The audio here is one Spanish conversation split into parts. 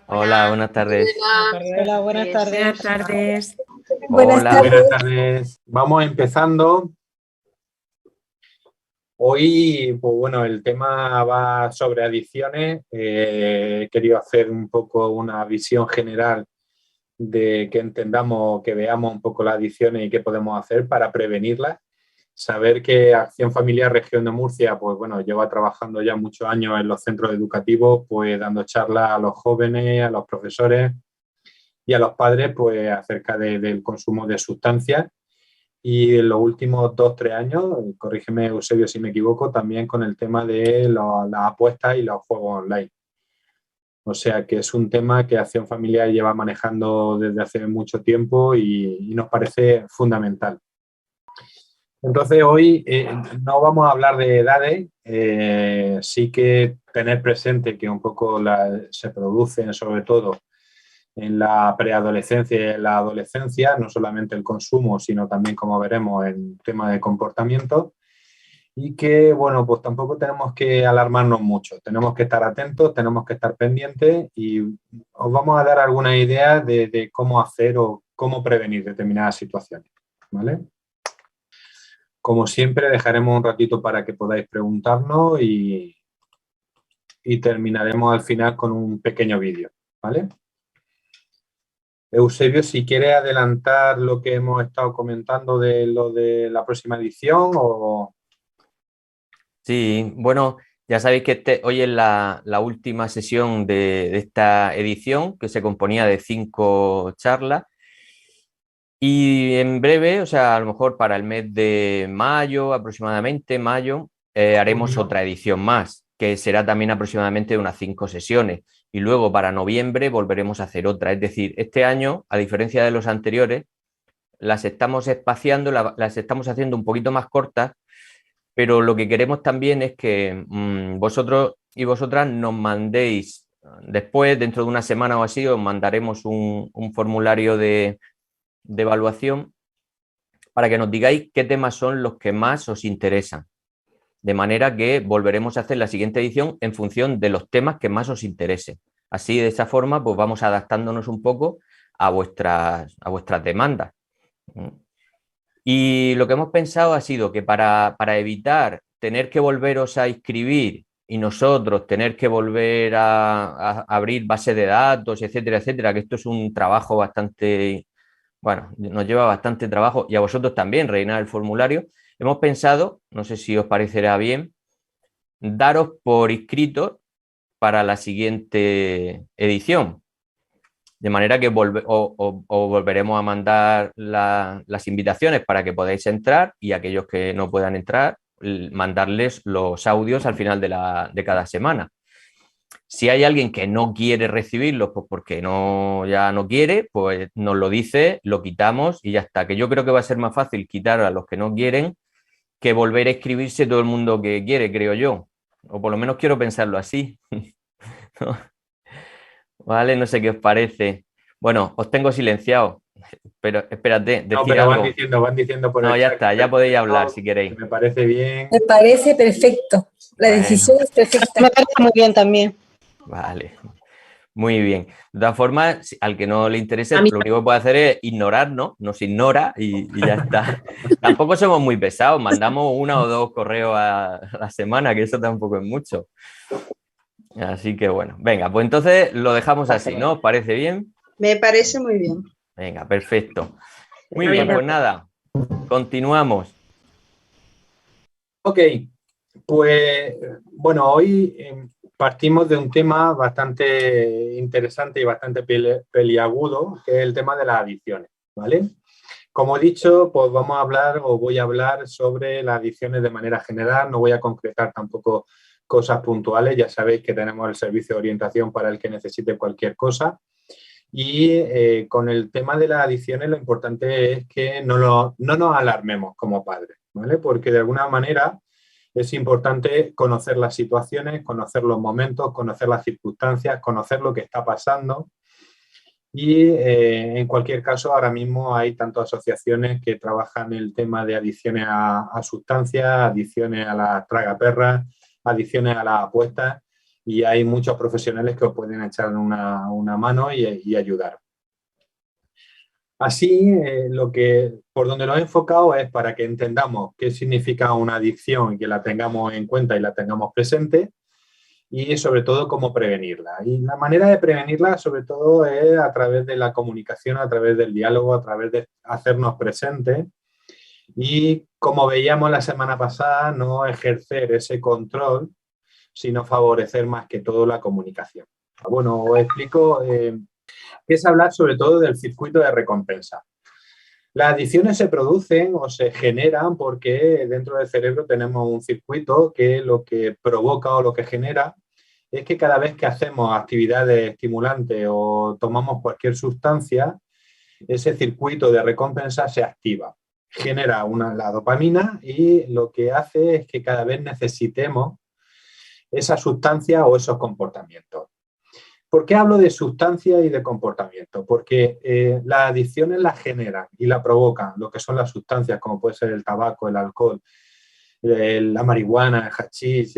Hola, Hola, buenas tardes. Hola, buenas buenas tardes. tardes. Buenas Hola. tardes. Buenas tardes. Vamos empezando. Hoy, pues bueno, el tema va sobre adicciones. He querido hacer un poco una visión general de que entendamos, que veamos un poco las adicciones y qué podemos hacer para prevenirlas. Saber que Acción Familiar Región de Murcia, pues bueno, lleva trabajando ya muchos años en los centros educativos, pues dando charlas a los jóvenes, a los profesores y a los padres, pues acerca del consumo de sustancias. Y en los últimos 2 o 3 años, corrígeme Eusebio si me equivoco, también con el tema de las apuestas y los juegos online. O sea que es un tema que Acción Familiar lleva manejando desde hace mucho tiempo y nos parece fundamental. Entonces hoy no vamos a hablar de edades, sí que tener presente que un poco se producen sobre todo en la preadolescencia y en la adolescencia, no solamente el consumo, sino también, como veremos, el tema de comportamiento. Y que, bueno, pues tampoco tenemos que alarmarnos mucho, tenemos que estar atentos, tenemos que estar pendientes y os vamos a dar algunas ideas de cómo hacer o cómo prevenir determinadas situaciones, ¿vale? Como siempre, dejaremos un ratito para que podáis preguntarnos y terminaremos al final con un pequeño vídeo, ¿vale? Eusebio, si quieres adelantar lo que hemos estado comentando de lo de la próxima edición o... Sí, bueno, ya sabéis que hoy es la última sesión de esta edición, que se componía de 5 charlas. Y en breve, o sea, a lo mejor para el mes de mayo, aproximadamente mayo, haremos Junio. otra edición más, que será también aproximadamente unas 5 sesiones. Y luego para noviembre volveremos a hacer otra. Es decir, este año, a diferencia de los anteriores, las estamos espaciando, las estamos haciendo un poquito más cortas, pero lo que queremos también es que vosotros y vosotras nos mandéis después, dentro de una semana o así, os mandaremos un formulario de evaluación para que nos digáis qué temas son los que más os interesan. De manera que volveremos a hacer la siguiente edición en función de los temas que más os interesen. Así, de esa forma, pues vamos adaptándonos un poco a vuestras demandas. Y lo que hemos pensado ha sido que para evitar tener que volveros a inscribir y nosotros tener que volver a abrir bases de datos, etcétera, etcétera, que esto es un trabajo bastante, bueno, nos lleva bastante trabajo y a vosotros también rellenar el formulario, hemos pensado, no sé si os parecerá bien, daros por inscritos para la siguiente edición. De manera que volveremos a mandar las invitaciones para que podáis entrar y aquellos que no puedan entrar, mandarles los audios al final de cada semana. Si hay alguien que no quiere recibirlos, pues porque ya no quiere, pues nos lo dice, lo quitamos y ya está. Que yo creo que va a ser más fácil quitar a los que no quieren que volver a escribirse todo el mundo que quiere, creo yo. O por lo menos quiero pensarlo así. ¿No? Vale, no sé qué os parece. Bueno, os tengo silenciado, pero espérate, No, decir pero algo. van diciendo por No, el ya chat está, ya podéis hablar si que queréis. me parece bien. Me parece perfecto. La Bueno, decisión es perfecta. Me parece muy bien también. vale. Muy bien. De todas formas, al que no le interese, A mí lo único que puede hacer es ignorarnos, nos ignora y ya está. Tampoco somos muy pesados, mandamos 1 o 2 correos a la semana, que eso tampoco es mucho. Así que bueno, venga, pues entonces lo dejamos así, ¿no? ¿Os parece bien? Me parece muy bien. Venga, perfecto. Muy bien, pues nada, continuamos. Ok, pues bueno, hoy partimos de un tema bastante interesante y bastante peliagudo, que es el tema de las adicciones, ¿vale? Como he dicho, pues vamos a hablar o voy a hablar sobre las adicciones de manera general, no voy a concretar tampoco cosas puntuales, ya sabéis que tenemos el servicio de orientación para el que necesite cualquier cosa. Y con el tema de las adicciones lo importante es que no nos alarmemos como padres, ¿vale? Porque de alguna manera es importante conocer las situaciones, conocer los momentos, conocer las circunstancias, conocer lo que está pasando. Y en cualquier caso, ahora mismo hay tanto asociaciones que trabajan el tema de adicciones a sustancias, adicciones a las tragaperras, adicciones a las apuestas. y hay muchos profesionales que os pueden echar una mano y ayudar. Así, por donde lo he enfocado es para que entendamos qué significa una adicción y que la tengamos en cuenta y la tengamos presente, y sobre todo cómo prevenirla. Y la manera de prevenirla sobre todo es a través de la comunicación, a través del diálogo, a través de hacernos presentes y, como veíamos la semana pasada, no ejercer ese control, sino favorecer más que todo la comunicación. Bueno, os explico, es hablar sobre todo del circuito de recompensa. Las adicciones se producen o se generan porque dentro del cerebro tenemos un circuito que lo que provoca o lo que genera es que cada vez que hacemos actividades estimulantes o tomamos cualquier sustancia, ese circuito de recompensa se activa. Genera la dopamina y lo que hace es que cada vez necesitemos esa sustancia o esos comportamientos. ¿Por qué hablo de sustancia y de comportamiento? Porque las adicciones las generan y la provocan lo que son las sustancias, como puede ser el tabaco, el alcohol, la marihuana, el hachís,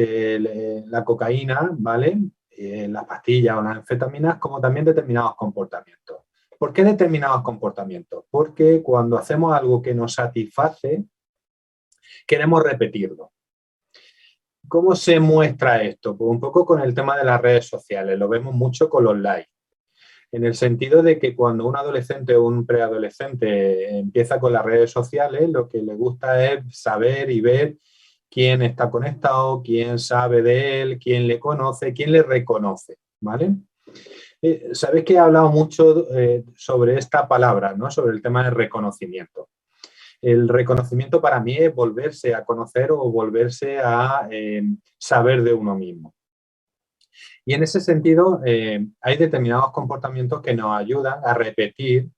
la cocaína, ¿vale? Las pastillas o las anfetaminas, como también determinados comportamientos. ¿Por qué determinados comportamientos? Porque cuando hacemos algo que nos satisface, queremos repetirlo. ¿Cómo se muestra esto? Pues un poco con el tema de las redes sociales, lo vemos mucho con los likes. En el sentido de que cuando un adolescente o un preadolescente empieza con las redes sociales, lo que le gusta es saber y ver quién está conectado, quién sabe de él, quién le conoce, quién le reconoce, ¿vale? Sabéis que he hablado mucho sobre esta palabra, ¿no? Sobre el tema del reconocimiento. El reconocimiento para mí es volverse a conocer o volverse a saber de uno mismo. Y en ese sentido hay determinados comportamientos que nos ayudan a repetir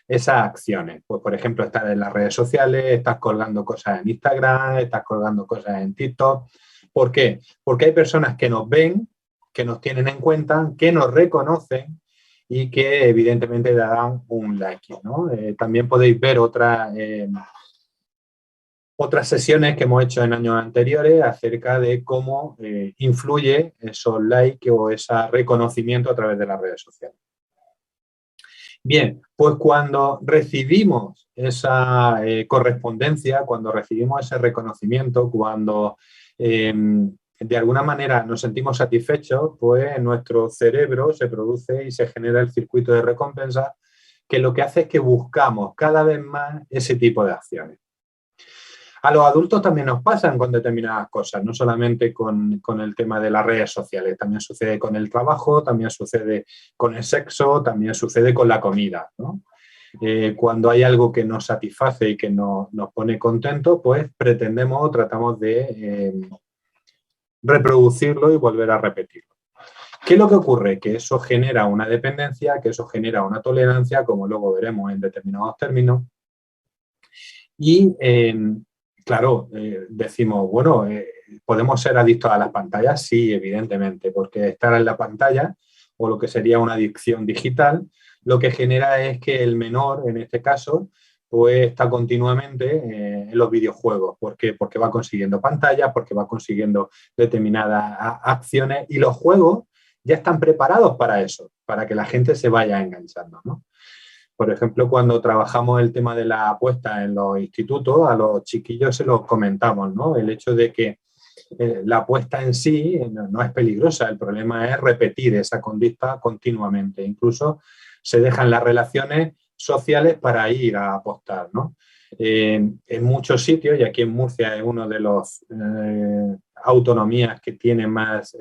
esas acciones. Pues, por ejemplo, estar en las redes sociales, estás colgando cosas en Instagram, estás colgando cosas en TikTok. ¿Por qué? Porque hay personas que nos ven, que nos tienen en cuenta, que nos reconocen y que evidentemente darán un like, ¿no? También podéis ver otras sesiones que hemos hecho en años anteriores acerca de cómo influye esos likes o ese reconocimiento a través de las redes sociales. Bien, pues cuando recibimos esa correspondencia, cuando recibimos ese reconocimiento, cuando de alguna manera nos sentimos satisfechos, pues nuestro cerebro se produce y se genera el circuito de recompensa, que lo que hace es que buscamos cada vez más ese tipo de acciones. A los adultos también nos pasan con determinadas cosas, no solamente con el tema de las redes sociales, también sucede con el trabajo, también sucede con el sexo, también sucede con la comida, ¿no? Cuando hay algo que nos satisface y que nos pone contentos, pues pretendemos o tratamos de reproducirlo y volver a repetirlo. ¿Qué es lo que ocurre? Que eso genera una dependencia, que eso genera una tolerancia, como luego veremos en determinados términos, y claro, decimos, bueno, ¿podemos ser adictos a las pantallas? Sí, evidentemente, porque estar en la pantalla, o lo que sería una adicción digital, lo que genera es que el menor, en este caso, pues está continuamente en los videojuegos. ¿Por qué? Porque va consiguiendo pantallas, porque va consiguiendo determinadas acciones, y los juegos ya están preparados para eso, para que la gente se vaya enganchando, ¿no? Por ejemplo, cuando trabajamos el tema de la apuesta en los institutos, a los chiquillos se los comentamos, ¿no? El hecho de que la apuesta en sí no es peligrosa, el problema es repetir esa conducta continuamente. Incluso se dejan las relaciones sociales para ir a apostar, ¿no? En muchos sitios, y aquí en Murcia es una de las autonomías que tiene más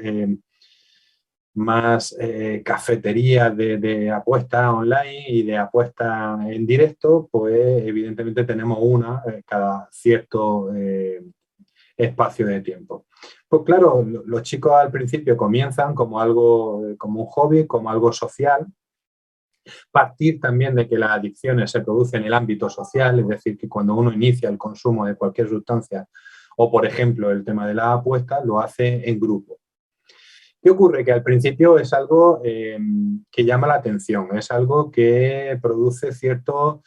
cafeterías de apuestas online y de apuestas en directo, pues evidentemente tenemos una cada cierto espacio de tiempo. Pues claro, los chicos al principio comienzan como algo, como un hobby, como algo social. Partir también de que las adicciones se producen en el ámbito social, es decir, que cuando uno inicia el consumo de cualquier sustancia o, por ejemplo, el tema de la apuesta, lo hace en grupo. ¿Qué ocurre? Que al principio es algo que llama la atención, es algo que produce cierto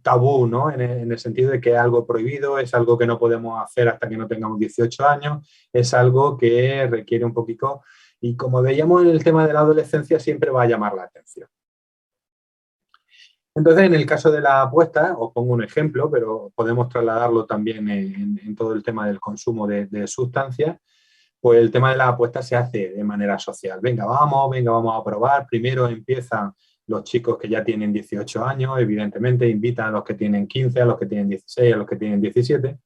tabú, ¿no? En el sentido de que es algo prohibido, es algo que no podemos hacer hasta que no tengamos 18 años, es algo que requiere un poquito, y como veíamos en el tema de la adolescencia, siempre va a llamar la atención. Entonces, en el caso de la apuesta, os pongo un ejemplo, pero podemos trasladarlo también en todo el tema del consumo de sustancias, pues el tema de la apuesta se hace de manera social. Venga, vamos a probar. Primero empiezan los chicos que ya tienen 18 años, evidentemente invitan a los que tienen 15, a los que tienen 16, a los que tienen 17,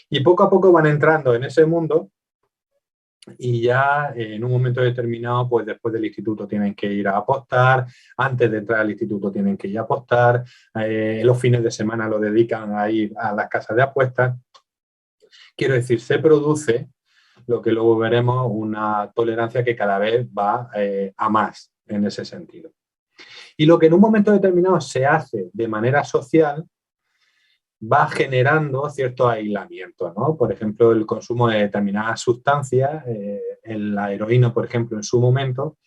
y poco a poco van entrando en ese mundo y ya en un momento determinado, pues después del instituto tienen que ir a apostar, antes de entrar al instituto tienen que ir a apostar, los fines de semana lo dedican a ir a las casas de apuestas. Quiero decir, se produce lo que luego veremos, una tolerancia que cada vez va a más en ese sentido. Y lo que en un momento determinado se hace de manera social va generando cierto aislamiento, ¿no? Por ejemplo, el consumo de determinadas sustancias, la heroína, por ejemplo, en su momento,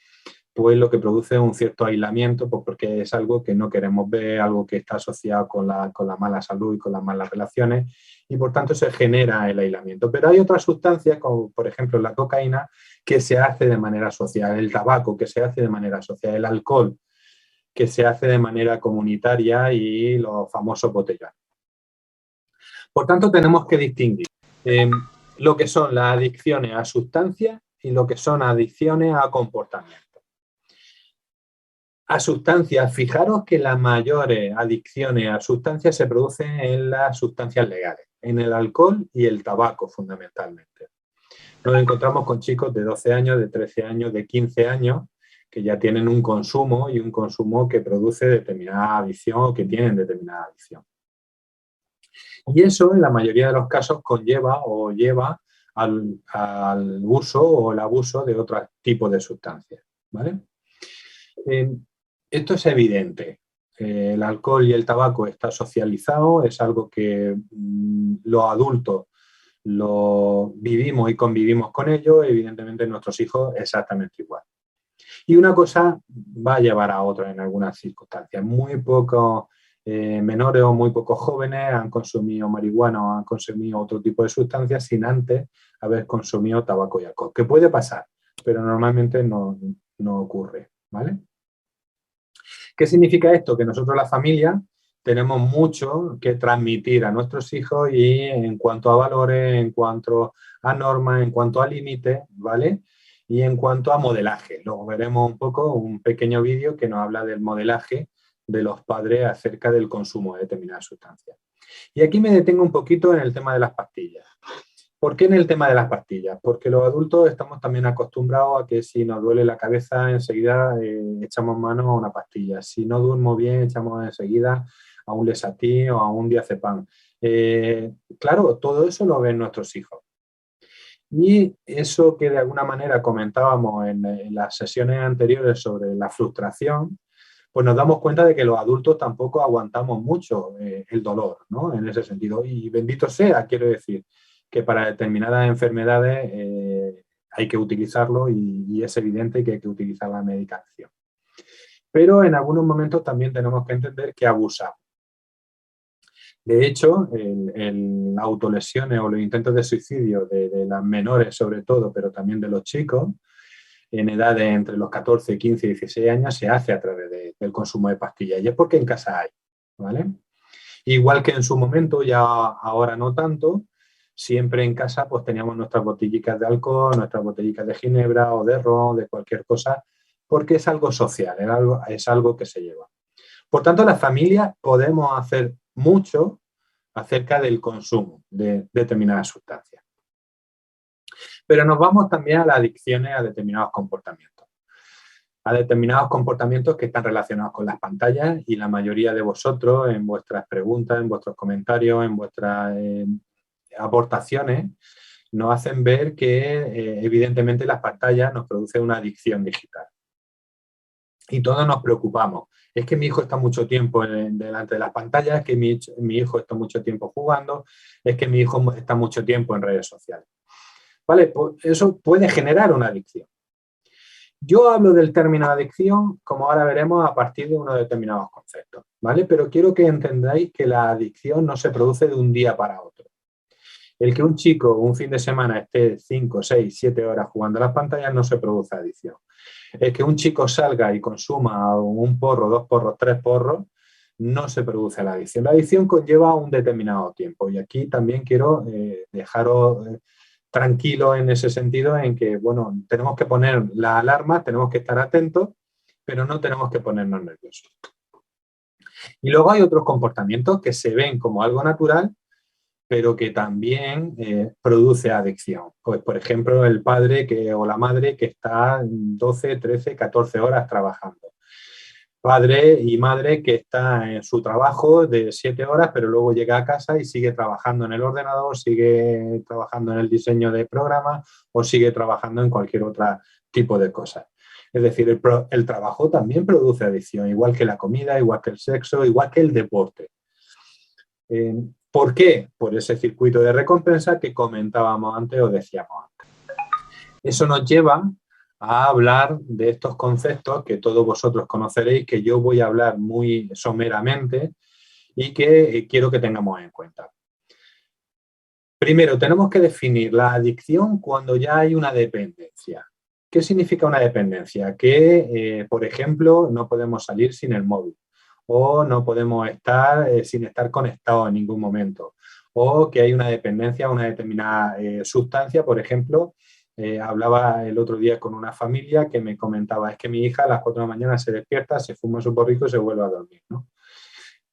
pues lo que produce es un cierto aislamiento, pues porque es algo que no queremos ver, algo que está asociado con la mala salud y con las malas relaciones, y por tanto se genera el aislamiento. Pero hay otras sustancias, como por ejemplo la cocaína, que se hace de manera social, el tabaco, que se hace de manera social, el alcohol, que se hace de manera comunitaria, y los famosos botellones. Por tanto, tenemos que distinguir lo que son las adicciones a sustancias y lo que son adicciones a comportamientos. A sustancias, fijaros que las mayores adicciones a sustancias se producen en las sustancias legales, en el alcohol y el tabaco fundamentalmente. Nos encontramos con chicos de 12 años, de 13 años, de 15 años, que ya tienen un consumo, y un consumo que produce determinada adicción o que tienen determinada adicción. Y eso, en la mayoría de los casos, conlleva o lleva al uso o el abuso de otro tipo de sustancias, ¿vale? Esto es evidente. El alcohol y el tabaco está socializado, es algo que los adultos lo vivimos y convivimos con ello, evidentemente nuestros hijos exactamente igual. Y una cosa va a llevar a otra en algunas circunstancias. Muy pocos menores o muy pocos jóvenes han consumido marihuana o han consumido otro tipo de sustancias sin antes haber consumido tabaco y alcohol. Que puede pasar, pero normalmente no ocurre, ¿vale? ¿Qué significa esto? Que nosotros, la familia, tenemos mucho que transmitir a nuestros hijos, y en cuanto a valores, en cuanto a normas, en cuanto a límites, ¿vale? Y en cuanto a modelaje. Luego veremos un poco un pequeño vídeo que nos habla del modelaje de los padres acerca del consumo de determinadas sustancias. Y aquí me detengo un poquito en el tema de las pastillas. ¿Por qué en el tema de las pastillas? Porque los adultos estamos también acostumbrados a que si nos duele la cabeza, enseguida echamos mano a una pastilla. Si no duermo bien, echamos enseguida a un Lesatin o a un diazepam. Claro, todo eso lo ven nuestros hijos. Y eso que de alguna manera comentábamos en las sesiones anteriores sobre la frustración, pues nos damos cuenta de que los adultos tampoco aguantamos mucho el dolor, ¿no? En ese sentido. Y bendito sea, quiero decir, que para determinadas enfermedades hay que utilizarlo, y es evidente que hay que utilizar la medicación. Pero en algunos momentos también tenemos que entender que abusamos. De hecho, las autolesiones o los intentos de suicidio de las menores sobre todo, pero también de los chicos, en edades entre los 14, 15 y 16 años, se hace a través del consumo de pastillas. Y es porque en casa hay, ¿vale? Igual que en su momento, ya ahora no tanto, siempre en casa pues teníamos nuestras botellitas de alcohol, nuestras botellitas de ginebra o de ron, de cualquier cosa, porque es algo social, es algo que se lleva. Por tanto, las familias podemos hacer mucho acerca del consumo de determinadas sustancias. Pero nos vamos también a las adicciones a determinados comportamientos. A determinados comportamientos que están relacionados con las pantallas, y la mayoría de vosotros en vuestras preguntas, en vuestros comentarios, en vuestras aportaciones, nos hacen ver que evidentemente las pantallas nos producen una adicción digital. Y todos nos preocupamos. Es que mi hijo está mucho tiempo delante de las pantallas, es que mi hijo está mucho tiempo jugando, es que mi hijo está mucho tiempo en redes sociales. ¿Vale? Pues eso puede generar una adicción. Yo hablo del término adicción, como ahora veremos, a partir de unos determinados conceptos, ¿vale? Pero quiero que entendáis que la adicción no se produce de un día para otro. El que un chico un fin de semana esté 5, 6, 7 horas jugando a las pantallas no se produce adicción. El que un chico salga y consuma un porro, 2 porros, 3 porros, no se produce la adicción. La adicción conlleva un determinado tiempo y aquí también quiero dejaros tranquilos en ese sentido, en que, bueno, tenemos que poner la alarma, tenemos que estar atentos, pero no tenemos que ponernos nerviosos. Y luego hay otros comportamientos que se ven como algo natural, pero que también produce adicción. Pues, por ejemplo, el padre o la madre que está 12, 13, 14 horas trabajando. Padre y madre que está en su trabajo de 7 horas, pero luego llega a casa y sigue trabajando en el ordenador, sigue trabajando en el diseño de programas o sigue trabajando en cualquier otro tipo de cosas. Es decir, el trabajo también produce adicción, igual que la comida, igual que el sexo, igual que el deporte. ¿Por qué? Por ese circuito de recompensa que comentábamos antes o decíamos antes. Eso nos lleva a hablar de estos conceptos que todos vosotros conoceréis, que yo voy a hablar muy someramente y que quiero que tengamos en cuenta. Primero, tenemos que definir la adicción cuando ya hay una dependencia. ¿Qué significa una dependencia? Que, por ejemplo, no podemos salir sin el móvil, o no podemos estar sin estar conectados en ningún momento, o que hay una dependencia a una determinada sustancia. Por ejemplo, hablaba el otro día con una familia que me comentaba, es que mi hija a las 4 de la mañana se despierta, se fuma su porrico y se vuelve a dormir, ¿no?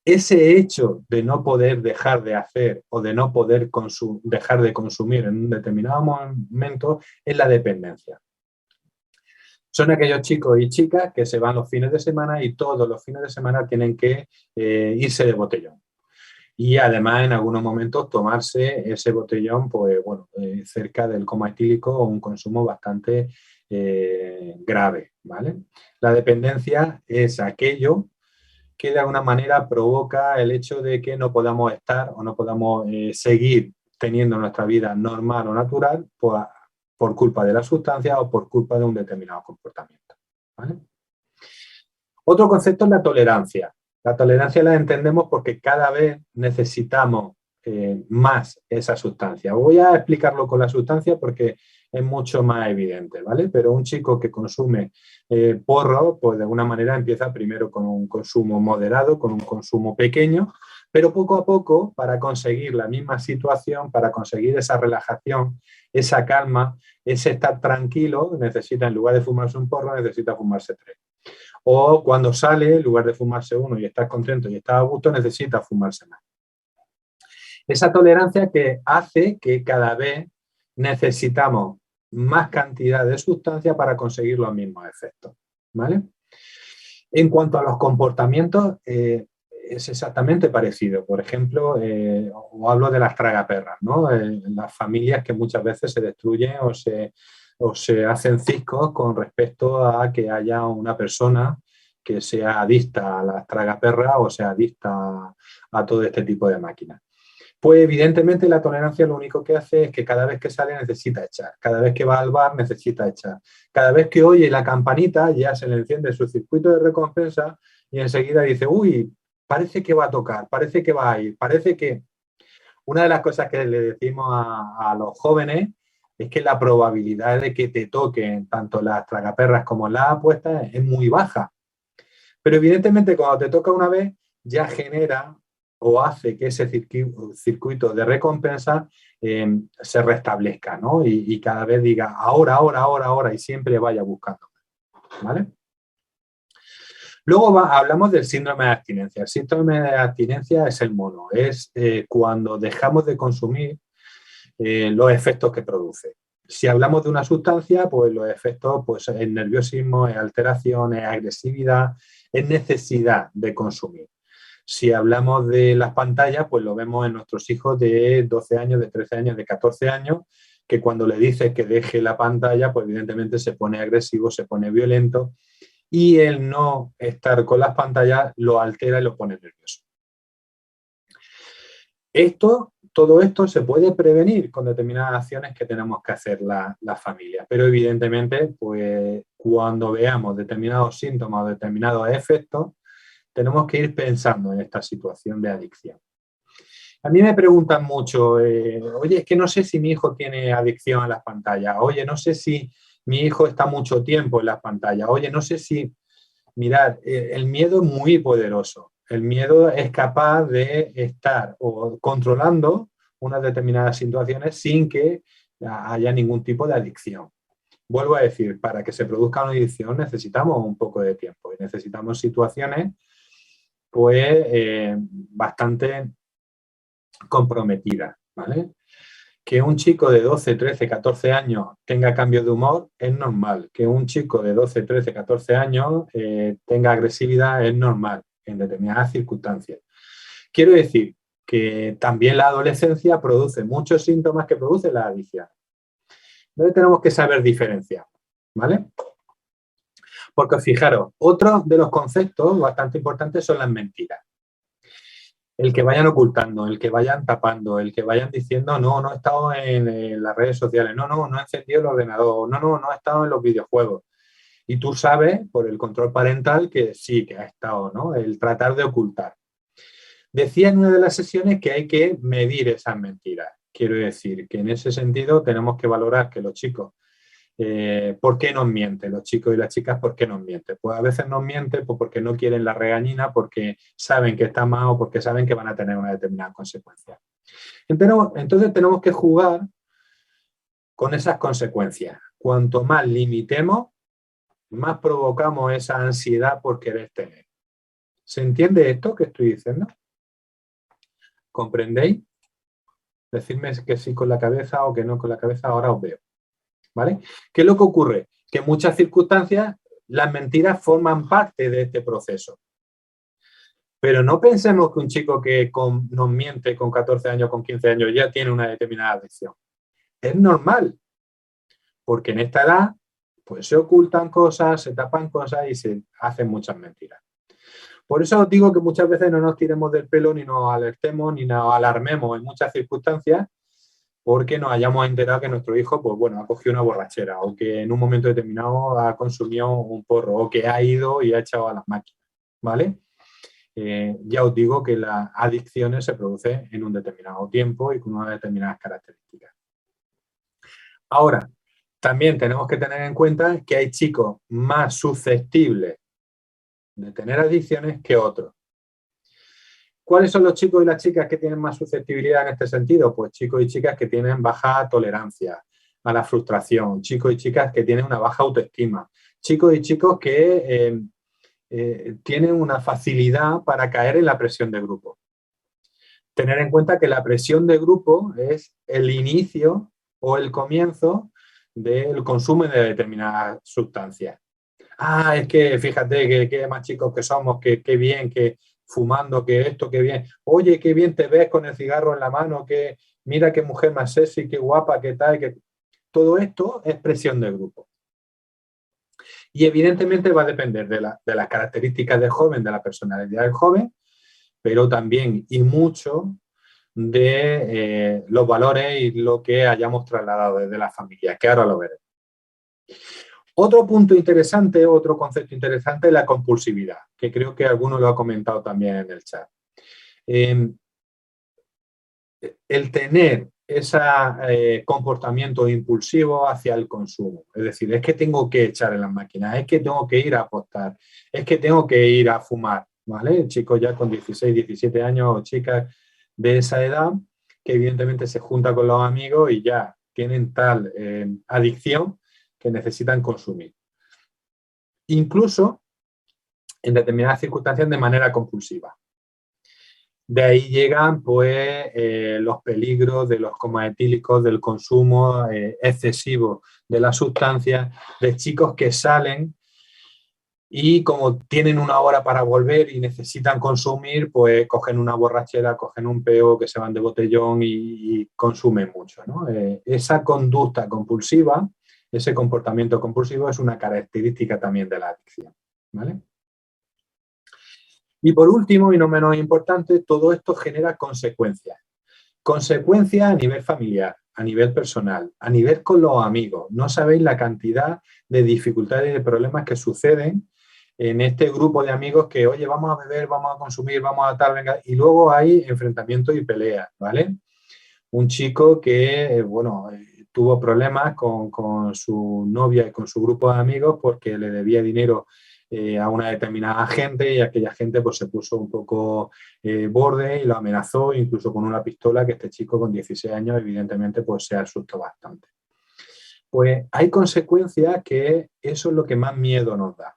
Ese hecho de no poder dejar de hacer o de no poder dejar de consumir en un determinado momento es la dependencia. Son aquellos chicos y chicas que se van los fines de semana y todos los fines de semana tienen que irse de botellón. Y además en algunos momentos tomarse ese botellón, pues bueno, cerca del coma etílico o un consumo bastante grave, ¿vale? La dependencia es aquello que de alguna manera provoca el hecho de que no podamos estar o no podamos seguir teniendo nuestra vida normal o natural por culpa de la sustancia o por culpa de un determinado comportamiento, ¿vale? Otro concepto es la tolerancia. La tolerancia la entendemos porque cada vez necesitamos más esa sustancia. Voy a explicarlo con la sustancia porque es mucho más evidente, ¿vale? Pero un chico que consume porro, pues de alguna manera empieza primero con un consumo moderado, con un consumo pequeño, pero poco a poco, para conseguir la misma situación, para conseguir esa relajación, esa calma, ese estar tranquilo, necesita, en lugar de fumarse un porro, necesita fumarse 3. O cuando sale, en lugar de fumarse uno y estás contento y estás a gusto, necesita fumarse más. Esa tolerancia que hace que cada vez necesitamos más cantidad de sustancia para conseguir los mismos efectos, ¿vale? En cuanto a los comportamientos, es exactamente parecido. Por ejemplo, os hablo de las tragaperras, ¿no? Las familias que muchas veces se destruyen o se hacen ciscos con respecto a que haya una persona que sea adicta a las tragaperras o sea adicta a todo este tipo de máquinas. Pues evidentemente la tolerancia lo único que hace es que cada vez que sale necesita echar, cada vez que va al bar necesita echar, cada vez que oye la campanita ya se le enciende su circuito de recompensa y enseguida dice, uy, parece que va a tocar, parece que va a ir, parece que... Una de las cosas que le decimos a los jóvenes es que la probabilidad de que te toquen tanto las tragaperras como las apuestas es muy baja. Pero evidentemente cuando te toca una vez ya genera o hace que ese circuito de recompensa se restablezca, ¿no? Y cada vez diga ahora y siempre vaya buscando, ¿vale? Luego hablamos del síndrome de abstinencia. El síndrome de abstinencia es el mono, es cuando dejamos de consumir los efectos que produce. Si hablamos de una sustancia, pues los efectos pues, es nerviosismo, es alteración, es agresividad, es necesidad de consumir. Si hablamos de las pantallas, pues lo vemos en nuestros hijos de 12 años, de 13 años, de 14 años, que cuando le dices que deje la pantalla, pues evidentemente se pone agresivo, se pone violento, y el no estar con las pantallas lo altera y lo pone nervioso. todo esto se puede prevenir con determinadas acciones que tenemos que hacer las familias. Pero evidentemente, pues cuando veamos determinados síntomas o determinados efectos, tenemos que ir pensando en esta situación de adicción. A mí me preguntan mucho, oye, es que no sé si mi hijo tiene adicción a las pantallas, oye, no sé si mi hijo está mucho tiempo en las pantallas, oye, no sé si... Mirad, el miedo es muy poderoso. El miedo es capaz de estar controlando unas determinadas situaciones sin que haya ningún tipo de adicción. Vuelvo a decir, para que se produzca una adicción necesitamos un poco de tiempo y necesitamos situaciones pues bastante comprometidas, ¿vale? Que un chico de 12, 13, 14 años tenga cambios de humor es normal. Que un chico de 12, 13, 14 años tenga agresividad es normal en determinadas circunstancias. Quiero decir que también la adolescencia produce muchos síntomas que producen la adicción. Entonces tenemos que saber diferenciar, ¿vale? Porque fijaros, otro de los conceptos bastante importantes son las mentiras. El que vayan ocultando, el que vayan tapando, el que vayan diciendo no he estado en las redes sociales, no he encendido el ordenador, no he estado en los videojuegos. Y tú sabes, por el control parental, que sí, que ha estado, ¿no? El tratar de ocultar. Decía en una de las sesiones que hay que medir esas mentiras. Quiero decir que en ese sentido tenemos que valorar que los chicos, ¿por qué nos mienten? Los chicos y las chicas, ¿por qué nos mienten? Pues a veces nos mienten pues porque no quieren la regañina, porque saben que está mal o porque saben que van a tener una determinada consecuencia. Entonces tenemos que jugar con esas consecuencias. Cuanto más limitemos, más provocamos esa ansiedad por querer tener. ¿Se entiende esto que estoy diciendo? ¿Comprendéis? Decidme que sí con la cabeza o que no con la cabeza, ahora os veo. ¿Vale? ¿Qué es lo que ocurre? Que en muchas circunstancias las mentiras forman parte de este proceso. Pero no pensemos que un chico que nos miente con 14 años, con 15 años, ya tiene una determinada adicción. Es normal, porque en esta edad pues se ocultan cosas, se tapan cosas y se hacen muchas mentiras. Por eso os digo que muchas veces no nos tiremos del pelo, ni nos alertemos, ni nos alarmemos en muchas circunstancias, porque nos hayamos enterado que nuestro hijo, pues bueno, ha cogido una borrachera o que en un momento determinado ha consumido un porro o que ha ido y ha echado a las máquinas, ¿vale? Ya os digo que las adicciones se producen en un determinado tiempo y con unas determinadas características. Ahora, también tenemos que tener en cuenta que hay chicos más susceptibles de tener adicciones que otros. ¿Cuáles son los chicos y las chicas que tienen más susceptibilidad en este sentido? Pues chicos y chicas que tienen baja tolerancia a la frustración, chicos y chicas que tienen una baja autoestima, chicos y chicos que tienen una facilidad para caer en la presión de grupo. Tener en cuenta que la presión de grupo es el inicio o el comienzo del consumo de determinadas sustancias. Ah, es que fíjate que más chicos que somos, que bien, que fumando, que esto, que bien. Oye, qué bien te ves con el cigarro en la mano, que mira qué mujer más sexy, qué guapa, qué tal, que... Todo esto es presión de grupo. Y evidentemente va a depender de las características del joven, de la personalidad del joven, pero también y mucho de los valores y lo que hayamos trasladado desde la familia, que ahora lo veremos. Otro punto interesante, otro concepto interesante es la compulsividad, que creo que alguno lo ha comentado también en el chat. El tener ese comportamiento impulsivo hacia el consumo. Es decir, es que tengo que echar en las máquinas, es que tengo que ir a apostar, es que tengo que ir a fumar, ¿vale? Chicos ya con 16, 17 años o chicas de esa edad que evidentemente se juntan con los amigos y ya tienen tal adicción que necesitan consumir. Incluso en determinadas circunstancias de manera compulsiva. De ahí llegan pues los peligros de los comas etílicos, del consumo excesivo de las sustancias, de chicos que salen y como tienen una hora para volver y necesitan consumir, pues cogen una borrachera, cogen un peo, que se van de botellón y consumen mucho, ¿no? Esa conducta compulsiva, ese comportamiento compulsivo es una característica también de la adicción, ¿vale? Y por último, y no menos importante, todo esto genera consecuencias. Consecuencias a nivel familiar, a nivel personal, a nivel con los amigos. No sabéis la cantidad de dificultades y de problemas que suceden en este grupo de amigos que, oye, vamos a beber, vamos a consumir, vamos a tal, venga, y luego hay enfrentamientos y peleas, ¿vale? Un chico que, bueno, tuvo problemas con su novia y con su grupo de amigos porque le debía dinero a una determinada gente y aquella gente pues se puso un poco borde y lo amenazó incluso con una pistola, que este chico con 16 años evidentemente pues se asustó bastante. Pues hay consecuencias que eso es lo que más miedo nos da.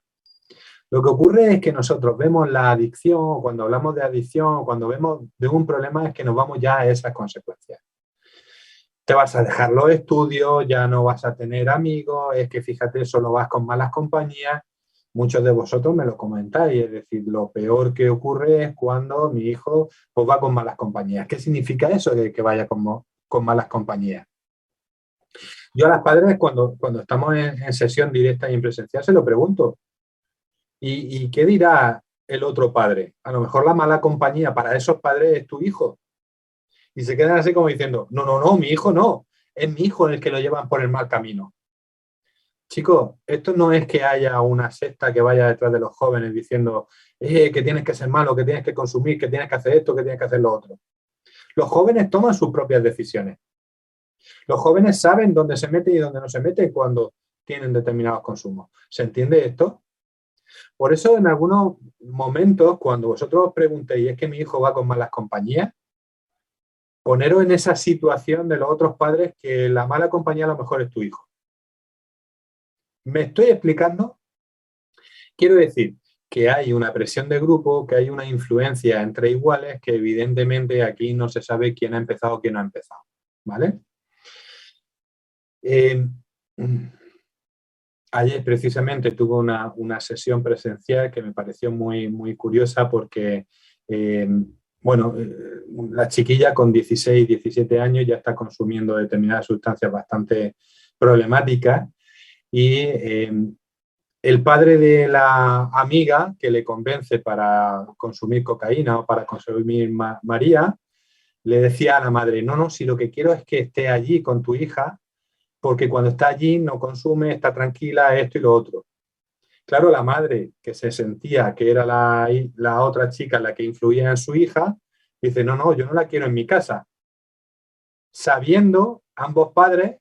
Lo que ocurre es que nosotros vemos la adicción, cuando hablamos de adicción, cuando vemos de un problema, es que nos vamos ya a esas consecuencias. Te vas a dejar los estudios, ya no vas a tener amigos, es que fíjate, solo vas con malas compañías. Muchos de vosotros me lo comentáis, es decir, lo peor que ocurre es cuando mi hijo pues, va con malas compañías. ¿Qué significa eso de que vaya con malas compañías? Yo a las padres, cuando estamos en sesión directa y en presencial, se lo pregunto. ¿Y qué dirá el otro padre? A lo mejor la mala compañía para esos padres es tu hijo. Y se quedan así como diciendo, no, mi hijo no, es mi hijo el que lo llevan por el mal camino. Chicos, esto no es que haya una secta que vaya detrás de los jóvenes diciendo que tienes que ser malo, que tienes que consumir, que tienes que hacer esto, que tienes que hacer lo otro. Los jóvenes toman sus propias decisiones. Los jóvenes saben dónde se meten y dónde no se meten cuando tienen determinados consumos. ¿Se entiende esto? Por eso en algunos momentos, cuando vosotros os preguntéis, ¿es que mi hijo va con malas compañías? Poneros en esa situación de los otros padres que la mala compañía a lo mejor es tu hijo. ¿Me estoy explicando? Quiero decir que hay una presión de grupo, que hay una influencia entre iguales, que evidentemente aquí no se sabe quién ha empezado o quién no ha empezado. ¿Vale? Ayer precisamente tuve una sesión presencial que me pareció muy, muy curiosa porque, la chiquilla con 16, 17 años ya está consumiendo determinadas sustancias bastante problemáticas y el padre de la amiga que le convence para consumir cocaína o para consumir María, le decía a la madre, no, si lo que quiero es que esté allí con tu hija, porque cuando está allí no consume, está tranquila, esto y lo otro. Claro, la madre, que se sentía que era la otra chica la que influía en su hija, dice, no, yo no la quiero en mi casa. Sabiendo ambos padres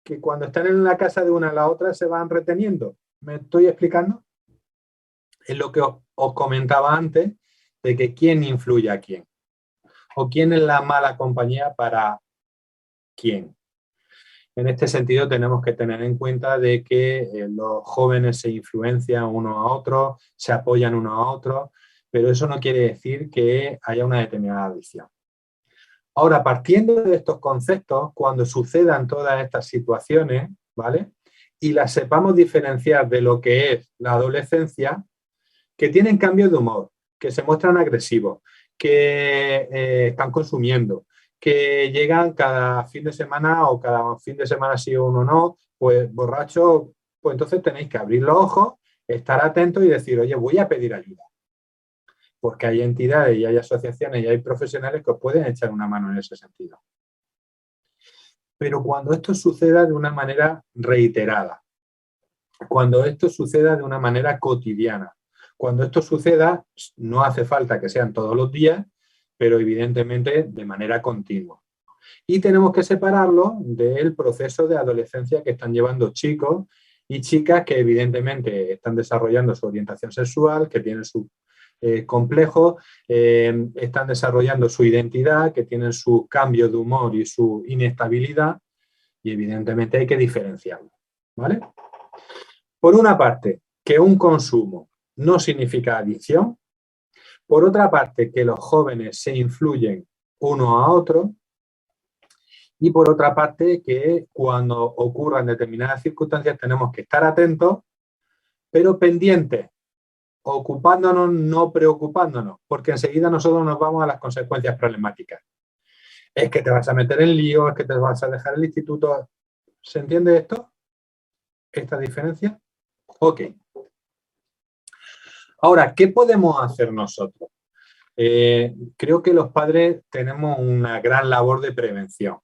que cuando están en la casa de una a la otra se van reteniendo. ¿Me estoy explicando? Es lo que os comentaba antes, de que quién influye a quién. O quién es la mala compañía para quién. En este sentido tenemos que tener en cuenta de que los jóvenes se influencian unos a otros, se apoyan unos a otros, pero eso no quiere decir que haya una determinada adicción. Ahora, partiendo de estos conceptos, cuando sucedan todas estas situaciones, ¿vale? Y las sepamos diferenciar de lo que es la adolescencia, que tienen cambios de humor, que se muestran agresivos, que están consumiendo, que llegan cada fin de semana o cada fin de semana sí o uno no, pues borrachos, pues entonces tenéis que abrir los ojos, estar atentos y decir, oye, voy a pedir ayuda. Porque hay entidades y hay asociaciones y hay profesionales que os pueden echar una mano en ese sentido. Pero cuando esto suceda de una manera reiterada, cuando esto suceda de una manera cotidiana, cuando esto suceda, no hace falta que sean todos los días, pero evidentemente de manera continua. Y tenemos que separarlo del proceso de adolescencia que están llevando chicos y chicas que evidentemente están desarrollando su orientación sexual, que tienen su complejo, están desarrollando su identidad, que tienen sus cambios de humor y su inestabilidad, y evidentemente hay que diferenciarlo, ¿vale? Por una parte, que un consumo no significa adicción. Por otra parte, que los jóvenes se influyen uno a otro. Y por otra parte, que cuando ocurran determinadas circunstancias tenemos que estar atentos, pero pendientes, ocupándonos, no preocupándonos, porque enseguida nosotros nos vamos a las consecuencias problemáticas. Es que te vas a meter en lío, es que te vas a dejar el instituto. ¿Se entiende esto? ¿Esta diferencia? Ok. Ahora, ¿qué podemos hacer nosotros? Creo que los padres tenemos una gran labor de prevención.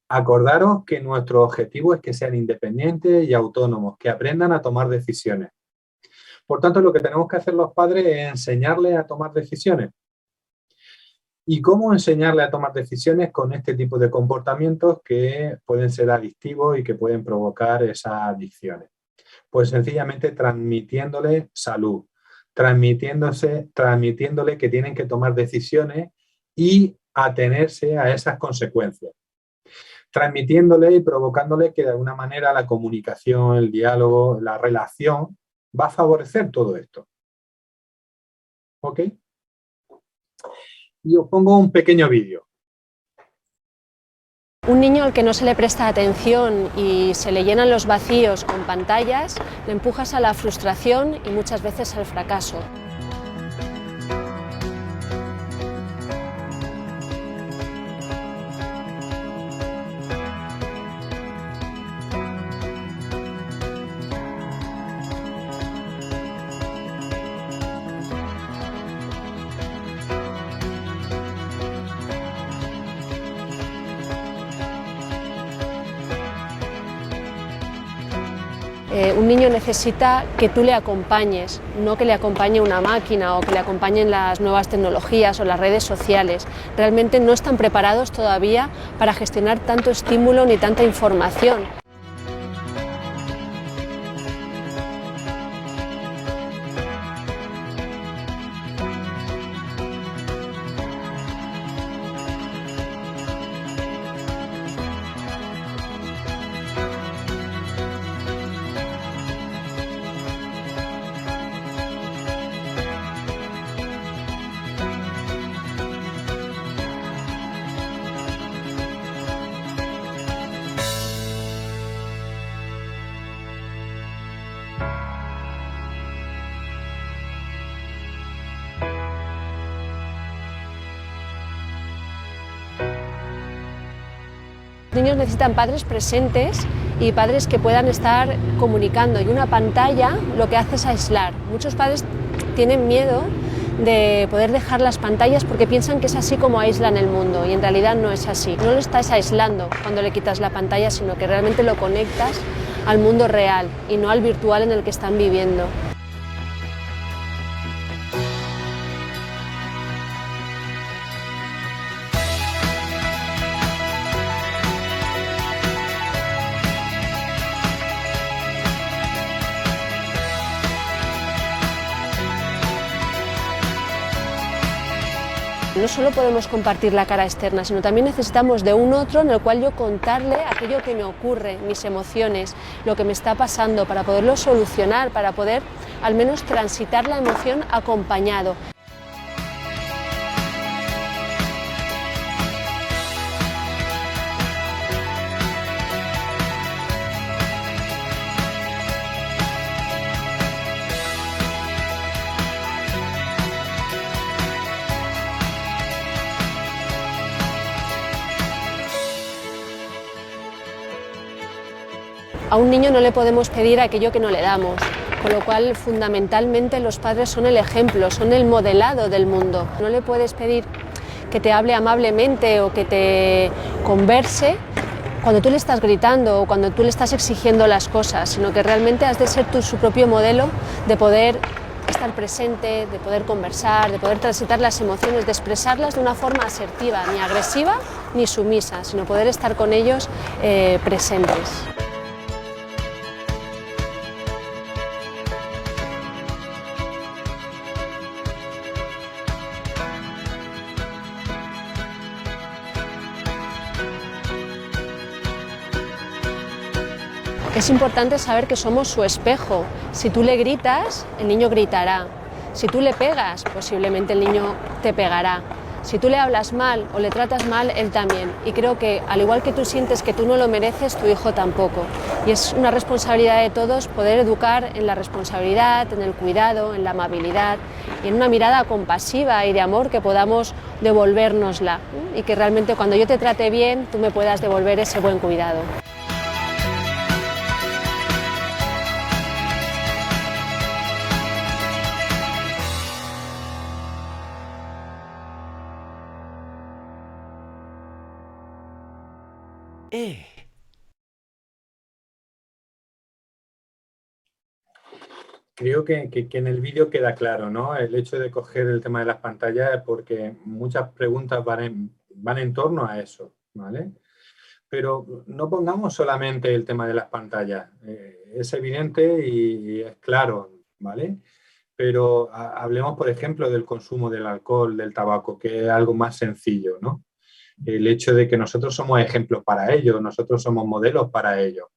Acordaros que nuestro objetivo es que sean independientes y autónomos, que aprendan a tomar decisiones. Por tanto, lo que tenemos que hacer los padres es enseñarles a tomar decisiones. ¿Y cómo enseñarles a tomar decisiones con este tipo de comportamientos que pueden ser adictivos y que pueden provocar esas adicciones? Pues sencillamente transmitiéndole salud, transmitiéndole que tienen que tomar decisiones y atenerse a esas consecuencias. Transmitiéndole y provocándole que de alguna manera la comunicación, el diálogo, la relación va a favorecer todo esto. ¿Ok? Y os pongo un pequeño vídeo. Un niño al que no se le presta atención y se le llenan los vacíos con pantallas, le empujas a la frustración y muchas veces al fracaso. Un niño necesita que tú le acompañes, no que le acompañe una máquina o que le acompañen las nuevas tecnologías o las redes sociales. Realmente no están preparados todavía para gestionar tanto estímulo ni tanta información. Los niños necesitan padres presentes y padres que puedan estar comunicando, y una pantalla lo que hace es aislar. Muchos padres tienen miedo de poder dejar las pantallas porque piensan que es así como aíslan el mundo, y en realidad no es así. No lo estás aislando cuando le quitas la pantalla, sino que realmente lo conectas al mundo real y no al virtual en el que están viviendo. No solo podemos compartir la cara externa, sino también necesitamos de un otro en el cual yo contarle aquello que me ocurre, mis emociones, lo que me está pasando, para poderlo solucionar, para poder al menos transitar la emoción acompañado. A un niño no le podemos pedir aquello que no le damos, con lo cual fundamentalmente los padres son el ejemplo, son el modelado del mundo. No le puedes pedir que te hable amablemente o que te converse cuando tú le estás gritando o cuando tú le estás exigiendo las cosas, sino que realmente has de ser tú su propio modelo de poder estar presente, de poder conversar, de poder transitar las emociones, de expresarlas de una forma asertiva, ni agresiva ni sumisa, sino poder estar con ellos presentes. Es importante saber que somos su espejo. Si tú le gritas, el niño gritará. Si tú le pegas, posiblemente el niño te pegará. Si tú le hablas mal o le tratas mal, él también. Y creo que, al igual que tú sientes que tú no lo mereces, tu hijo tampoco. Y es una responsabilidad de todos poder educar en la responsabilidad, en el cuidado, en la amabilidad y en una mirada compasiva y de amor que podamos devolvérnosla. Y que realmente cuando yo te trate bien, tú me puedas devolver ese buen cuidado. Creo que en el vídeo queda claro, ¿no? El hecho de coger el tema de las pantallas es porque muchas preguntas van en torno a eso, ¿vale? Pero no pongamos solamente el tema de las pantallas. Es evidente y es claro, ¿vale? Pero hablemos, por ejemplo, del consumo del alcohol, del tabaco, que es algo más sencillo, ¿no? El hecho de que nosotros somos ejemplos para ellos, nosotros somos modelos para ellos.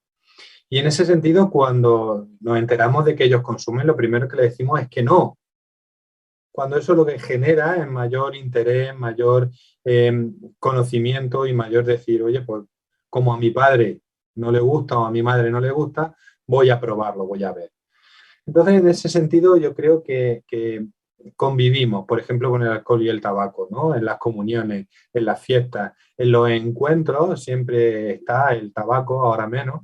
Y en ese sentido, cuando nos enteramos de que ellos consumen, lo primero que les decimos es que no. Cuando eso lo que genera es mayor interés, mayor conocimiento y mayor decir, oye, pues como a mi padre no le gusta o a mi madre no le gusta, voy a probarlo, voy a ver. Entonces, en ese sentido, yo creo que convivimos, por ejemplo, con el alcohol y el tabaco, ¿no? En las comuniones, en las fiestas, en los encuentros siempre está el tabaco, ahora menos,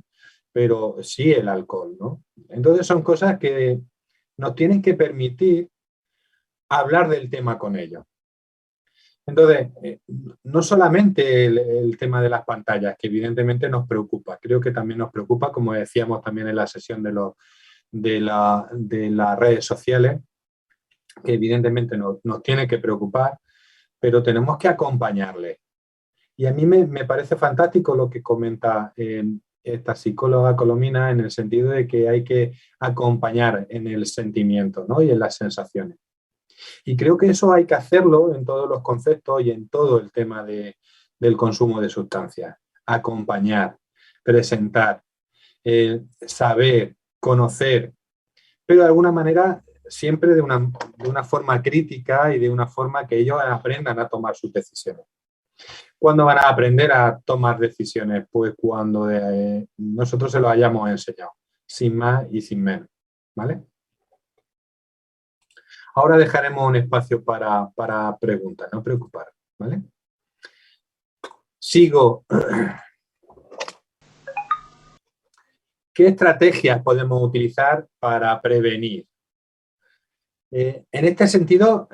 pero sí el alcohol, ¿no? Entonces son cosas que nos tienen que permitir hablar del tema con ellos. Entonces, no solamente el tema de las pantallas, que evidentemente nos preocupa, creo que también nos preocupa, como decíamos también en la sesión de las redes sociales, que evidentemente nos tiene que preocupar, pero tenemos que acompañarles. Y a mí me parece fantástico lo que comenta esta psicóloga Colomina, en el sentido de que hay que acompañar en el sentimiento, ¿no? Y en las sensaciones. Y creo que eso hay que hacerlo en todos los conceptos y en todo el tema del consumo de sustancias. Acompañar, presentar, saber, conocer, pero de alguna manera siempre de una forma crítica y de una forma que ellos aprendan a tomar sus decisiones. ¿Cuándo van a aprender a tomar decisiones? Pues cuando nosotros se lo hayamos enseñado, sin más y sin menos, ¿vale? Ahora dejaremos un espacio para preguntas, no preocupar, ¿vale? Sigo. ¿Qué estrategias podemos utilizar para prevenir? En este sentido,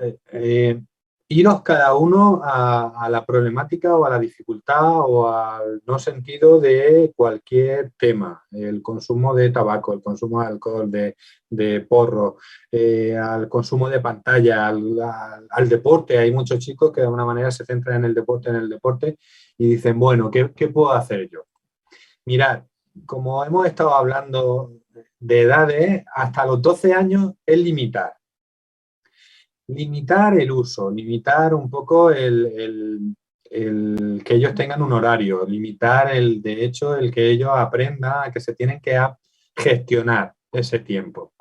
iros cada uno a la problemática o a la dificultad o al no sentido de cualquier tema. El consumo de tabaco, el consumo de alcohol, de porro, al consumo de pantalla, al deporte. Hay muchos chicos que de alguna manera se centran en el deporte y dicen, bueno, ¿qué puedo hacer yo? Mirad, como hemos estado hablando de edades, hasta los 12 años es limitar. Limitar el uso, limitar un poco el que ellos tengan un horario, limitar de hecho el que ellos aprendan que se tienen que gestionar ese tiempo.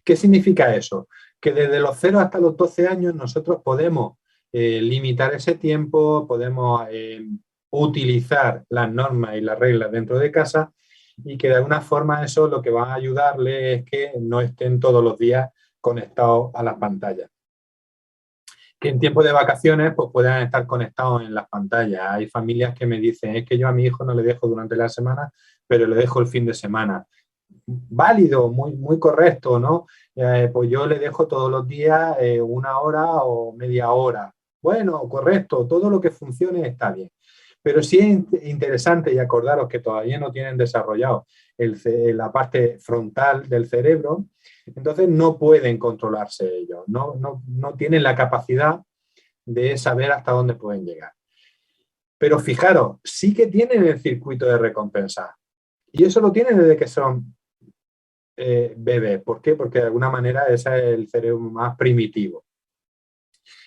¿Qué significa eso? Que desde los 0 hasta los 12 años nosotros podemos limitar ese tiempo, podemos utilizar las normas y las reglas dentro de casa y que de alguna forma eso lo que va a ayudarles es que no estén todos los días conectados a las pantallas. Que en tiempo de vacaciones pues puedan estar conectados en las pantallas. Hay familias que me dicen, es que yo a mi hijo no le dejo durante la semana, pero le dejo el fin de semana. Válido, muy correcto, ¿no? Pues yo le dejo todos los días 1 hora o media hora. Bueno, correcto, todo lo que funcione está bien. Pero sí es interesante, y acordaros que todavía no tienen desarrollado la parte frontal del cerebro, entonces no pueden controlarse ellos, no tienen la capacidad de saber hasta dónde pueden llegar. Pero fijaros, sí que tienen el circuito de recompensa. Y eso lo tienen desde que son bebés. ¿Por qué? Porque de alguna manera ese es el cerebro más primitivo.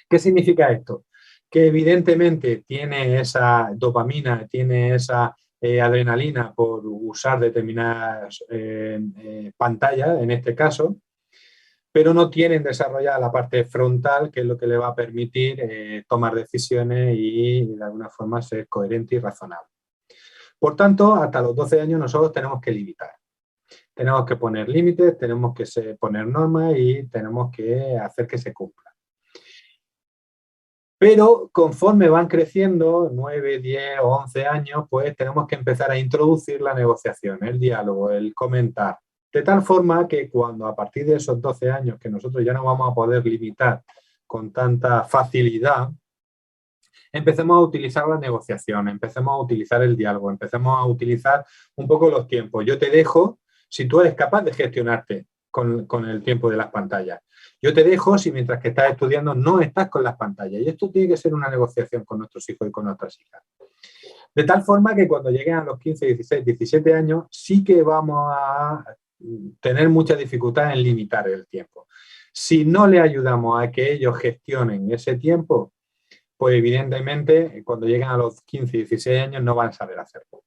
¿Qué significa esto? Que evidentemente tiene esa dopamina, tiene esa adrenalina por usar determinadas pantallas, en este caso, pero no tienen desarrollada la parte frontal, que es lo que le va a permitir tomar decisiones y de alguna forma ser coherente y razonable. Por tanto, hasta los 12 años nosotros tenemos que limitar. Tenemos que poner límites, tenemos que poner normas y tenemos que hacer que se cumplan. Pero conforme van creciendo, 9, 10 o 11 años, pues tenemos que empezar a introducir la negociación, el diálogo, el comentar. De tal forma que cuando a partir de esos 12 años, que nosotros ya no vamos a poder limitar con tanta facilidad, empecemos a utilizar la negociación, empecemos a utilizar el diálogo, empecemos a utilizar un poco los tiempos. Yo te dejo si tú eres capaz de gestionarte con el tiempo de las pantallas. Yo te dejo si mientras que estás estudiando no estás con las pantallas. Y esto tiene que ser una negociación con nuestros hijos y con nuestras hijas. De tal forma que cuando lleguen a los 15, 16, 17 años sí que vamos a tener mucha dificultad en limitar el tiempo. Si no le ayudamos a que ellos gestionen ese tiempo, pues evidentemente cuando lleguen a los 15, 16 años no van a saber hacerlo.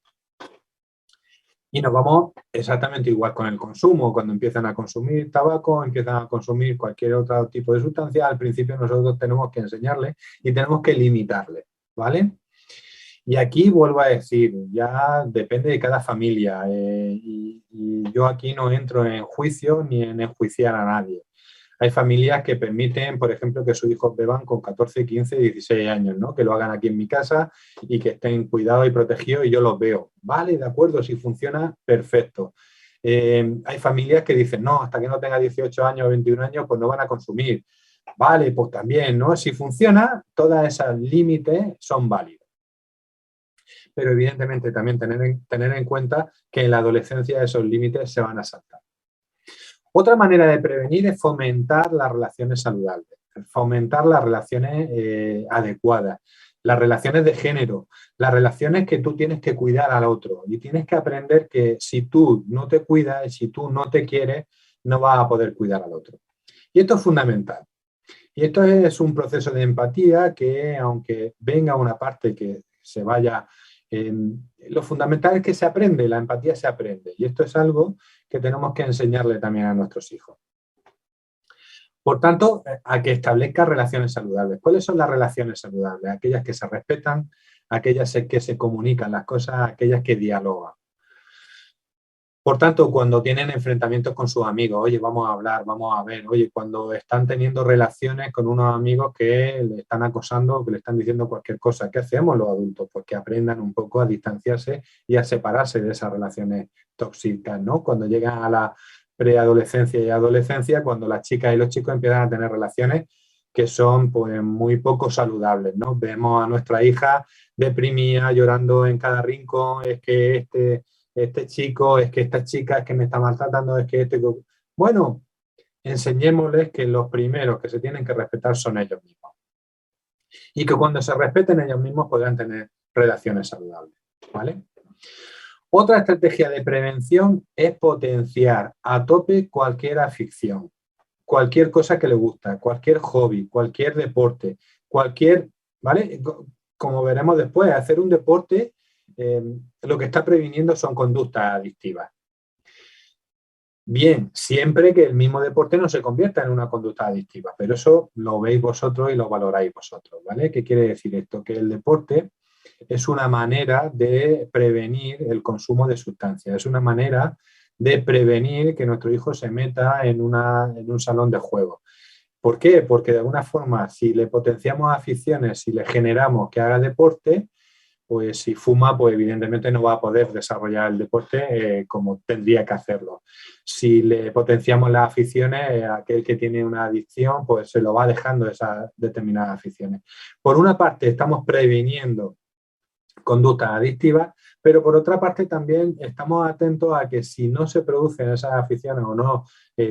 Y nos vamos exactamente igual con el consumo. Cuando empiezan a consumir tabaco, empiezan a consumir cualquier otro tipo de sustancia, al principio nosotros tenemos que enseñarles y tenemos que limitarles, ¿vale? Y aquí vuelvo a decir, ya depende de cada familia y yo aquí no entro en juicio ni en enjuiciar a nadie. Hay familias que permiten, por ejemplo, que sus hijos beban con 14, 15, 16 años, ¿no? Que lo hagan aquí en mi casa y que estén cuidados y protegidos y yo los veo. Vale, de acuerdo, si funciona, perfecto. Hay familias que dicen, no, hasta que no tenga 18 años o 21 años, pues no van a consumir. Vale, pues también, ¿no? Si funciona, todas esas límites son válidos. Pero evidentemente también tener en cuenta que en la adolescencia esos límites se van a saltar. Otra manera de prevenir es fomentar las relaciones saludables, fomentar las relaciones adecuadas, las relaciones de género, las relaciones que tú tienes que cuidar al otro y tienes que aprender que si tú no te cuidas, si tú no te quieres, no vas a poder cuidar al otro. Y esto es fundamental. Y esto es un proceso de empatía que, aunque venga una parte que se vaya... lo fundamental es que se aprende, la empatía se aprende y esto es algo que tenemos que enseñarle también a nuestros hijos. Por tanto, a que establezca relaciones saludables. ¿Cuáles son las relaciones saludables? Aquellas que se respetan, aquellas que se comunican las cosas, aquellas que dialogan. Por tanto, cuando tienen enfrentamientos con sus amigos, oye, vamos a hablar, vamos a ver, oye, cuando están teniendo relaciones con unos amigos que le están acosando, que le están diciendo cualquier cosa, ¿qué hacemos los adultos? Pues que aprendan un poco a distanciarse y a separarse de esas relaciones tóxicas, ¿no? Cuando llegan a la preadolescencia y adolescencia, cuando las chicas y los chicos empiezan a tener relaciones que son pues muy poco saludables, ¿no? Vemos a nuestra hija deprimida, llorando en cada rincón, es que este chico, es que esta chica, es que me está maltratando, es que Bueno, enseñémosles que los primeros que se tienen que respetar son ellos mismos. Y que cuando se respeten ellos mismos podrán tener relaciones saludables, ¿vale? Otra estrategia de prevención es potenciar a tope cualquier afición, cualquier cosa que le gusta, cualquier hobby, cualquier deporte, ¿vale? Como veremos después, hacer un deporte lo que está previniendo son conductas adictivas. Bien, siempre que el mismo deporte no se convierta en una conducta adictiva, pero eso lo veis vosotros y lo valoráis vosotros, ¿vale? ¿Qué quiere decir esto? Que el deporte es una manera de prevenir el consumo de sustancias, es una manera de prevenir que nuestro hijo se meta en un salón de juego. ¿Por qué? Porque de alguna forma, si le potenciamos aficiones, si le generamos que haga deporte, pues si fuma, pues evidentemente no va a poder desarrollar el deporte como tendría que hacerlo. Si le potenciamos las aficiones, aquel que tiene una adicción, pues se lo va dejando esas determinadas aficiones. Por una parte, estamos previniendo conductas adictivas, pero por otra parte también estamos atentos a que si no se producen esas aficiones o no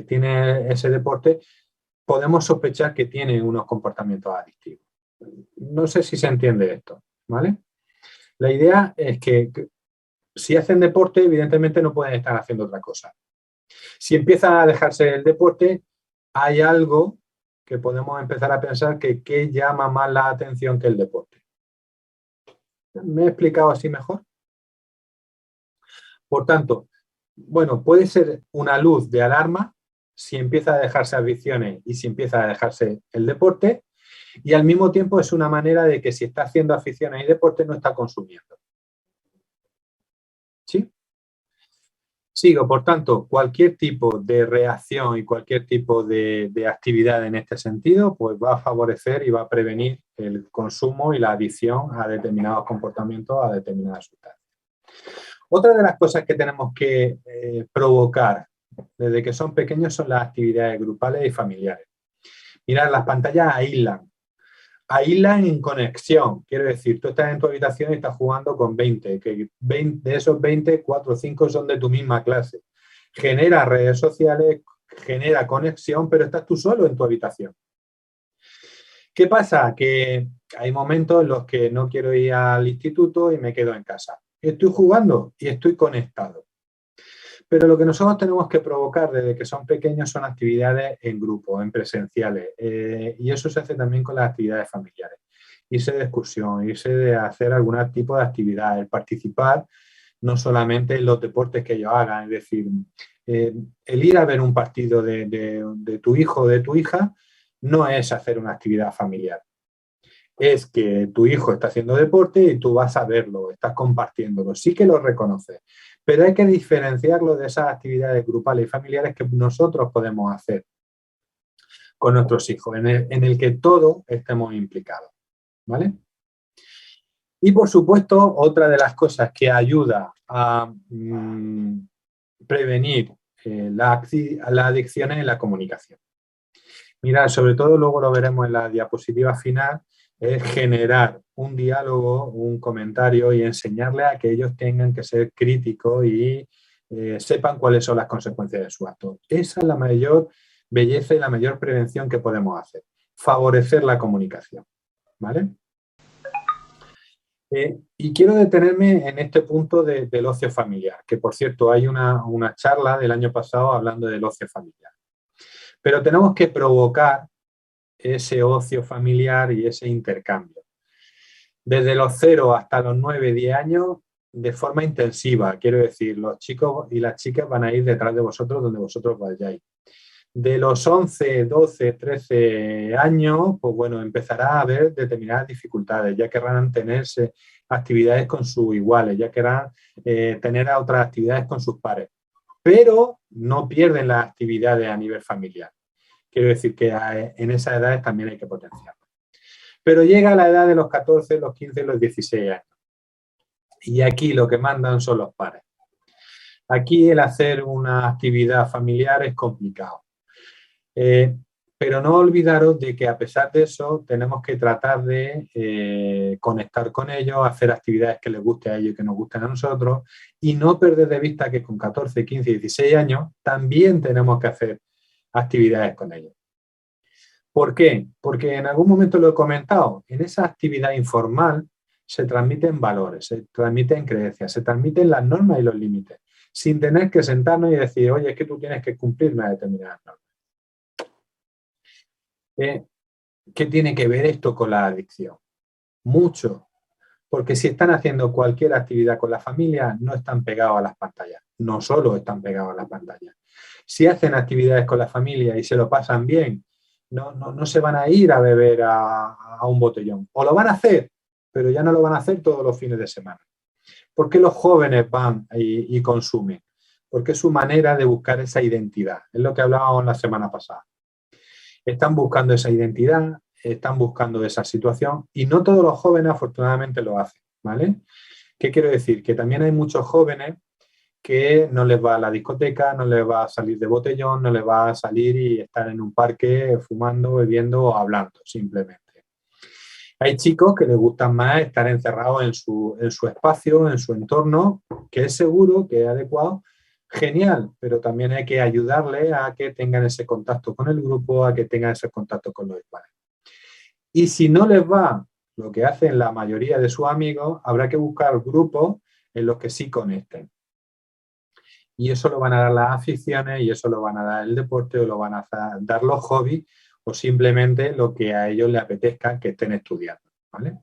tiene ese deporte, podemos sospechar que tiene unos comportamientos adictivos. No sé si se entiende esto, ¿vale? La idea es que si hacen deporte, evidentemente no pueden estar haciendo otra cosa. Si empiezan a dejarse el deporte, hay algo que podemos empezar a pensar que llama más la atención que el deporte. ¿Me he explicado así mejor? Por tanto, bueno, puede ser una luz de alarma si empieza a dejarse aficiones y si empieza a dejarse el deporte, y al mismo tiempo es una manera de que si está haciendo aficiones y deporte no está consumiendo. ¿Sí? Sigo, por tanto, cualquier tipo de reacción y cualquier tipo de actividad en este sentido, pues va a favorecer y va a prevenir el consumo y la adicción a determinados comportamientos, a determinadas sustancias. Otra de las cosas que tenemos que provocar desde que son pequeños son las actividades grupales y familiares. Mirad, las pantallas aíslan en conexión. Quiero decir, tú estás en tu habitación y estás jugando con 20, que 20, de esos 20, 4 o 5 son de tu misma clase. Genera redes sociales, genera conexión, pero estás tú solo en tu habitación. ¿Qué pasa? Que hay momentos en los que no quiero ir al instituto y me quedo en casa. Estoy jugando y estoy conectado. Pero lo que nosotros tenemos que provocar desde que son pequeños son actividades en grupo, en presenciales. Y eso se hace también con las actividades familiares. Irse de excursión, irse de hacer algún tipo de actividad, el participar no solamente en los deportes que ellos hagan, es decir, el ir a ver un partido de tu hijo o de tu hija no es hacer una actividad familiar. Es que tu hijo está haciendo deporte y tú vas a verlo, estás compartiéndolo. Sí que lo reconoces, pero hay que diferenciarlo de esas actividades grupales y familiares que nosotros podemos hacer con nuestros hijos, en el que todos estemos implicados, ¿vale? Y por supuesto, otra de las cosas que ayuda a prevenir la adicción es la comunicación. Mirad, sobre todo luego lo veremos en la diapositiva final, es generar un diálogo, un comentario y enseñarles a que ellos tengan que ser críticos y sepan cuáles son las consecuencias de su acto. Esa es la mayor belleza y la mayor prevención que podemos hacer. Favorecer la comunicación, ¿vale? Y quiero detenerme en este punto del ocio familiar, que por cierto hay una charla del año pasado hablando del ocio familiar. Pero tenemos que provocar ese ocio familiar y ese intercambio. Desde los 0 hasta los 9, 10 años, de forma intensiva, quiero decir, los chicos y las chicas van a ir detrás de vosotros donde vosotros vayáis. De los 11, 12, 13 años, pues bueno, empezará a haber determinadas dificultades, ya querrán tenerse actividades con sus iguales, ya querrán tener otras actividades con sus pares, pero no pierden las actividades a nivel familiar. Quiero decir que en esas edades también hay que potenciarlas. Pero llega la edad de los 14, los 15 y los 16 años. Y aquí lo que mandan son los pares. Aquí el hacer una actividad familiar es complicado. Pero no olvidaros de que a pesar de eso tenemos que tratar de conectar con ellos, hacer actividades que les guste a ellos y que nos gusten a nosotros y no perder de vista que con 14, 15, 16 años también tenemos que hacer actividades con ellos. ¿Por qué? Porque en algún momento lo he comentado, en esa actividad informal se transmiten valores, se transmiten creencias, se transmiten las normas y los límites, sin tener que sentarnos y decir, oye, es que tú tienes que cumplir una determinada norma. ¿Qué tiene que ver esto con la adicción? Mucho, porque si están haciendo cualquier actividad con la familia, no están pegados a las pantallas, no solo están pegados a las pantallas. Si hacen actividades con la familia y se lo pasan bien, no se van a ir a beber a un botellón. O lo van a hacer, pero ya no lo van a hacer todos los fines de semana. ¿Por qué los jóvenes van y consumen? Porque es su manera de buscar esa identidad. Es lo que hablábamos la semana pasada. Están buscando esa identidad, están buscando esa situación y no todos los jóvenes afortunadamente lo hacen, ¿vale? ¿Qué quiero decir? Que también hay muchos jóvenes que no les va a la discoteca, no les va a salir de botellón, no les va a salir y estar en un parque fumando, bebiendo o hablando, simplemente. Hay chicos que les gustan más estar encerrados en su espacio, en su entorno, que es seguro, que es adecuado, genial, pero también hay que ayudarles a que tengan ese contacto con el grupo, a que tengan ese contacto con los iguales. Y si no les va lo que hacen la mayoría de sus amigos, habrá que buscar grupos en los que sí conecten. Y eso lo van a dar las aficiones, y eso lo van a dar el deporte, o lo van a dar los hobbies, o simplemente lo que a ellos les apetezca que estén estudiando, ¿vale?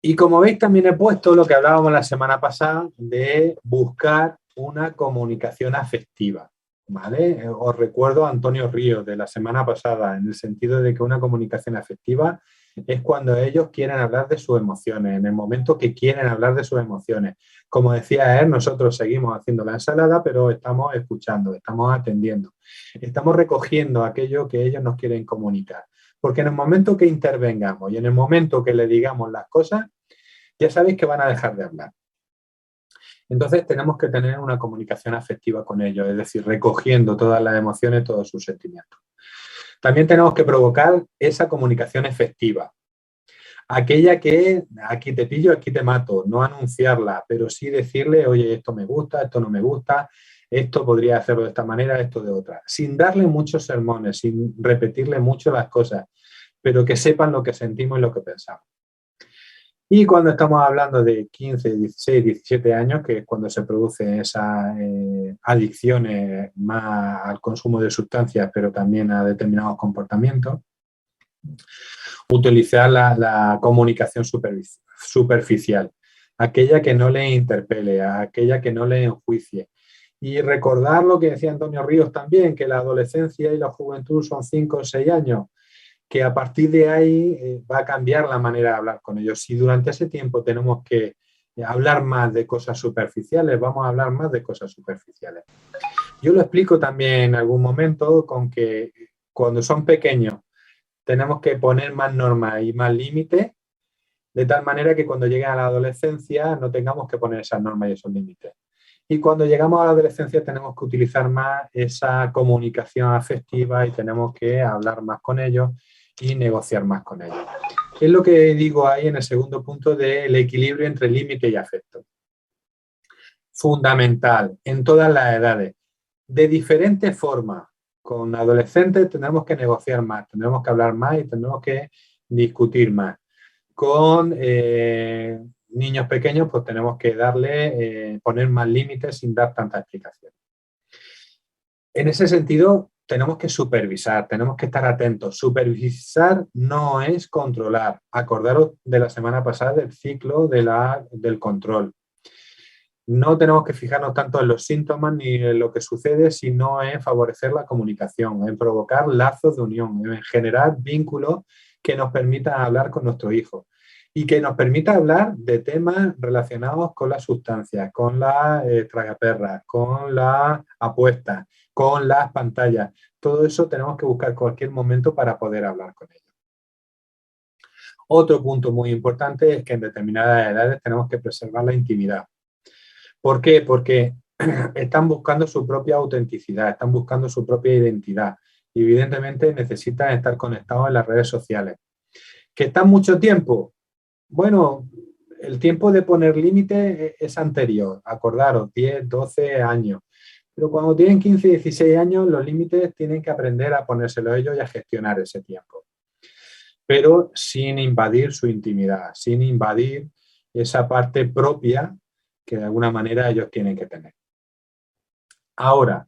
Y como veis, también he puesto lo que hablábamos la semana pasada de buscar una comunicación afectiva, ¿vale? Os recuerdo a Antonio Ríos de la semana pasada, en el sentido de que una comunicación afectiva es cuando ellos quieren hablar de sus emociones, en el momento que quieren hablar de sus emociones. Como decía él, nosotros seguimos haciendo la ensalada, pero estamos escuchando, estamos atendiendo, estamos recogiendo aquello que ellos nos quieren comunicar. Porque en el momento que intervengamos y en el momento que le digamos las cosas, ya sabéis que van a dejar de hablar. Entonces tenemos que tener una comunicación afectiva con ellos, es decir, recogiendo todas las emociones, todos sus sentimientos. También tenemos que provocar esa comunicación efectiva. Aquella que aquí te pillo, aquí te mato, no anunciarla, pero sí decirle, oye, esto me gusta, esto no me gusta, esto podría hacerlo de esta manera, esto de otra. Sin darle muchos sermones, sin repetirle mucho las cosas, pero que sepan lo que sentimos y lo que pensamos. Y cuando estamos hablando de 15, 16, 17 años, que es cuando se producen esas adicciones más al consumo de sustancias, pero también a determinados comportamientos, utilizar la comunicación superficial, aquella que no le interpele, aquella que no le enjuicie. Y recordar lo que decía Antonio Ríos también, que la adolescencia y la juventud son 5 o 6 años, que a partir de ahí va a cambiar la manera de hablar con ellos. Si durante ese tiempo tenemos que hablar más de cosas superficiales, vamos a hablar más de cosas superficiales. Yo lo explico también en algún momento con que cuando son pequeños tenemos que poner más normas y más límites, de tal manera que cuando lleguen a la adolescencia no tengamos que poner esas normas y esos límites. Y cuando llegamos a la adolescencia tenemos que utilizar más esa comunicación afectiva y tenemos que hablar más con ellos y negociar más con ellos. Es lo que digo ahí en el segundo punto del equilibrio entre límite y afecto. Fundamental en todas las edades, de diferentes formas. Con adolescentes tendremos que negociar más, tendremos que hablar más y tendremos que discutir más. Con niños pequeños pues tenemos que poner más límites sin dar tanta explicación. En ese sentido tenemos que supervisar, tenemos que estar atentos. Supervisar no es controlar. Acordaros de la semana pasada del ciclo del control. No tenemos que fijarnos tanto en los síntomas ni en lo que sucede, sino en favorecer la comunicación, en provocar lazos de unión, en generar vínculos que nos permitan hablar con nuestro hijo y que nos permita hablar de temas relacionados con las sustancias, con las tragaperras, con las apuestas, con las pantallas. Todo eso tenemos que buscar cualquier momento para poder hablar con ellos. Otro punto muy importante es que en determinadas edades tenemos que preservar la intimidad. ¿Por qué? Porque están buscando su propia autenticidad, están buscando su propia identidad y evidentemente necesitan estar conectados en las redes sociales. ¿Que están mucho tiempo? Bueno, el tiempo de poner límites es anterior, acordaros, 10, 12 años. Pero cuando tienen 15, 16 años, los límites tienen que aprender a ponérselo ellos y a gestionar ese tiempo. Pero sin invadir su intimidad, sin invadir esa parte propia que de alguna manera ellos tienen que tener. Ahora,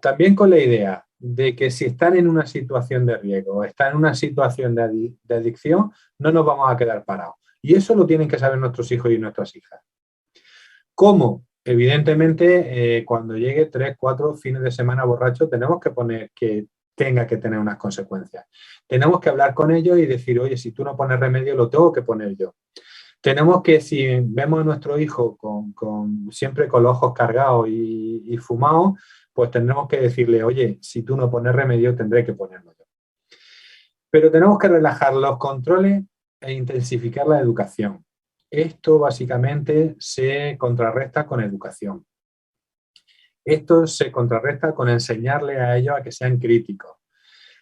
también con la idea de que si están en una situación de riesgo o están en una situación de adicción, no nos vamos a quedar parados. Y eso lo tienen que saber nuestros hijos y nuestras hijas. ¿Cómo? Evidentemente, cuando llegue 3, 4 fines de semana borracho, tenemos que poner que tenga que tener unas consecuencias. Tenemos que hablar con ellos y decir, oye, si tú no pones remedio, lo tengo que poner yo. Tenemos que, si vemos a nuestro hijo siempre con los ojos cargados y fumados, pues tendremos que decirle, oye, si tú no pones remedio, tendré que ponerlo yo. Pero tenemos que relajar los controles e intensificar la educación. Esto básicamente se contrarresta con educación. Esto se contrarresta con enseñarle a ellos a que sean críticos,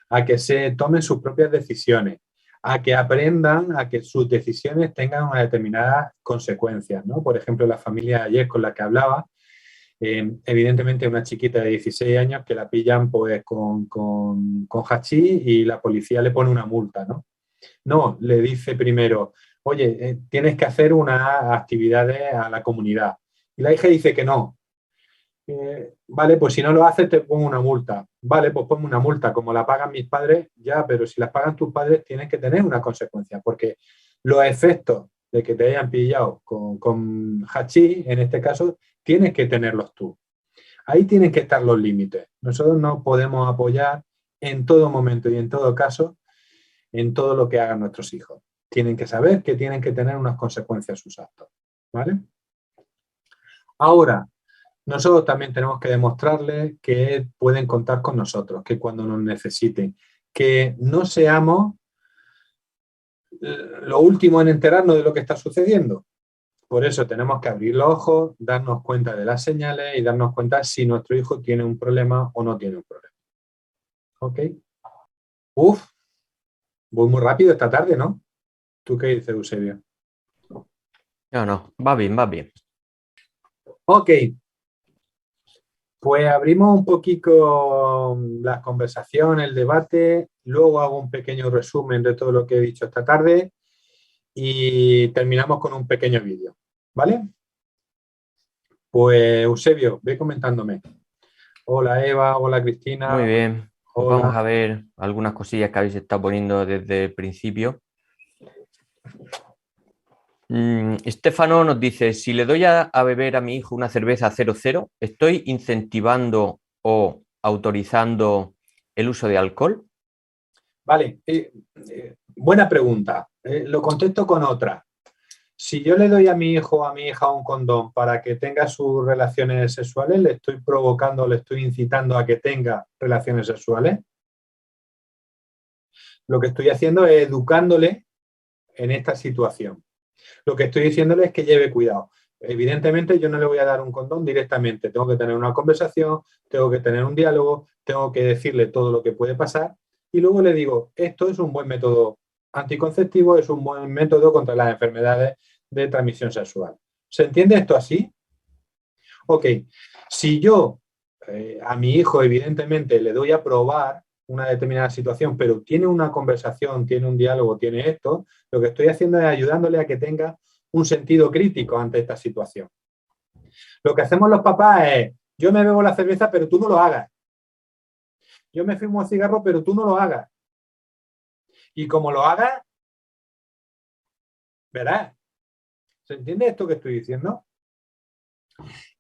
a que se tomen sus propias decisiones, a que aprendan a que sus decisiones tengan unas determinadas consecuencias, ¿no? Por ejemplo, la familia ayer con la que hablaba, evidentemente una chiquita de 16 años que la pillan pues con hachís y la policía le pone una multa, ¿no? No, le dice primero, oye, tienes que hacer unas actividades a la comunidad. Y la hija dice que no. Vale, pues si no lo haces te pongo una multa. Vale, pues ponme una multa. Como la pagan mis padres, ya, pero si las pagan tus padres tienes que tener una consecuencia, porque los efectos de que te hayan pillado con hachís, en este caso, tienes que tenerlos tú. Ahí tienen que estar los límites. Nosotros no podemos apoyar en todo momento y en todo caso en todo lo que hagan nuestros hijos. Tienen que saber que tienen que tener unas consecuencias sus actos. ¿Vale? Ahora, nosotros también tenemos que demostrarles que pueden contar con nosotros, que cuando nos necesiten, que no seamos lo último en enterarnos de lo que está sucediendo. Por eso tenemos que abrir los ojos, darnos cuenta de las señales y darnos cuenta si nuestro hijo tiene un problema o no tiene un problema. ¿Ok? Uf, voy muy rápido esta tarde, ¿no? ¿Tú qué dices, Eusebio? No, va bien, va bien. Ok, pues abrimos un poquito las conversaciones, el debate, luego hago un pequeño resumen de todo lo que he dicho esta tarde y terminamos con un pequeño vídeo, ¿vale? Pues Eusebio, ve comentándome. Hola Eva, hola Cristina. Muy bien. Pues Hola. vamos a ver algunas cosillas que habéis estado poniendo desde el principio. Estefano nos dice, si le doy a beber a mi hijo una cerveza 00, ¿estoy incentivando o autorizando el uso de alcohol? Vale, buena pregunta. Lo contesto con otra. Si yo le doy a mi hijo o a mi hija un condón para que tenga sus relaciones sexuales, ¿le estoy provocando, le estoy incitando a que tenga relaciones sexuales? Lo que estoy haciendo es educándole en esta situación. Lo que estoy diciéndole es que lleve cuidado. Evidentemente yo no le voy a dar un condón directamente. Tengo que tener una conversación, tengo que tener un diálogo, tengo que decirle todo lo que puede pasar y luego le digo, esto es un buen método anticonceptivo, es un buen método contra las enfermedades de transmisión sexual. ¿Se entiende esto así? Ok, si yo a mi hijo evidentemente le doy a probar una determinada situación, pero tiene una conversación, tiene un diálogo, tiene esto, lo que estoy haciendo es ayudándole a que tenga un sentido crítico ante esta situación. Lo que hacemos los papás es, yo me bebo la cerveza, pero tú no lo hagas. Yo me fumo un cigarro, pero tú no lo hagas. Y como lo hagas, verás. ¿Se entiende esto que estoy diciendo?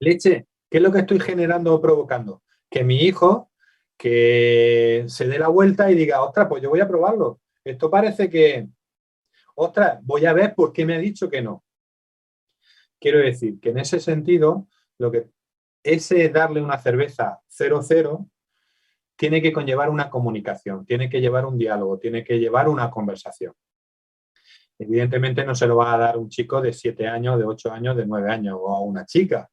Leche, ¿qué es lo que estoy generando o provocando? Que mi hijo que se dé la vuelta y diga, ostras, pues yo voy a probarlo. Esto parece que, ostras, voy a ver por qué me ha dicho que no. Quiero decir que en ese sentido, lo que ese darle una cerveza 00 tiene que conllevar una comunicación, tiene que llevar un diálogo, tiene que llevar una conversación. Evidentemente no se lo va a dar un chico de 7 años, de 8 años, de 9 años o a una chica.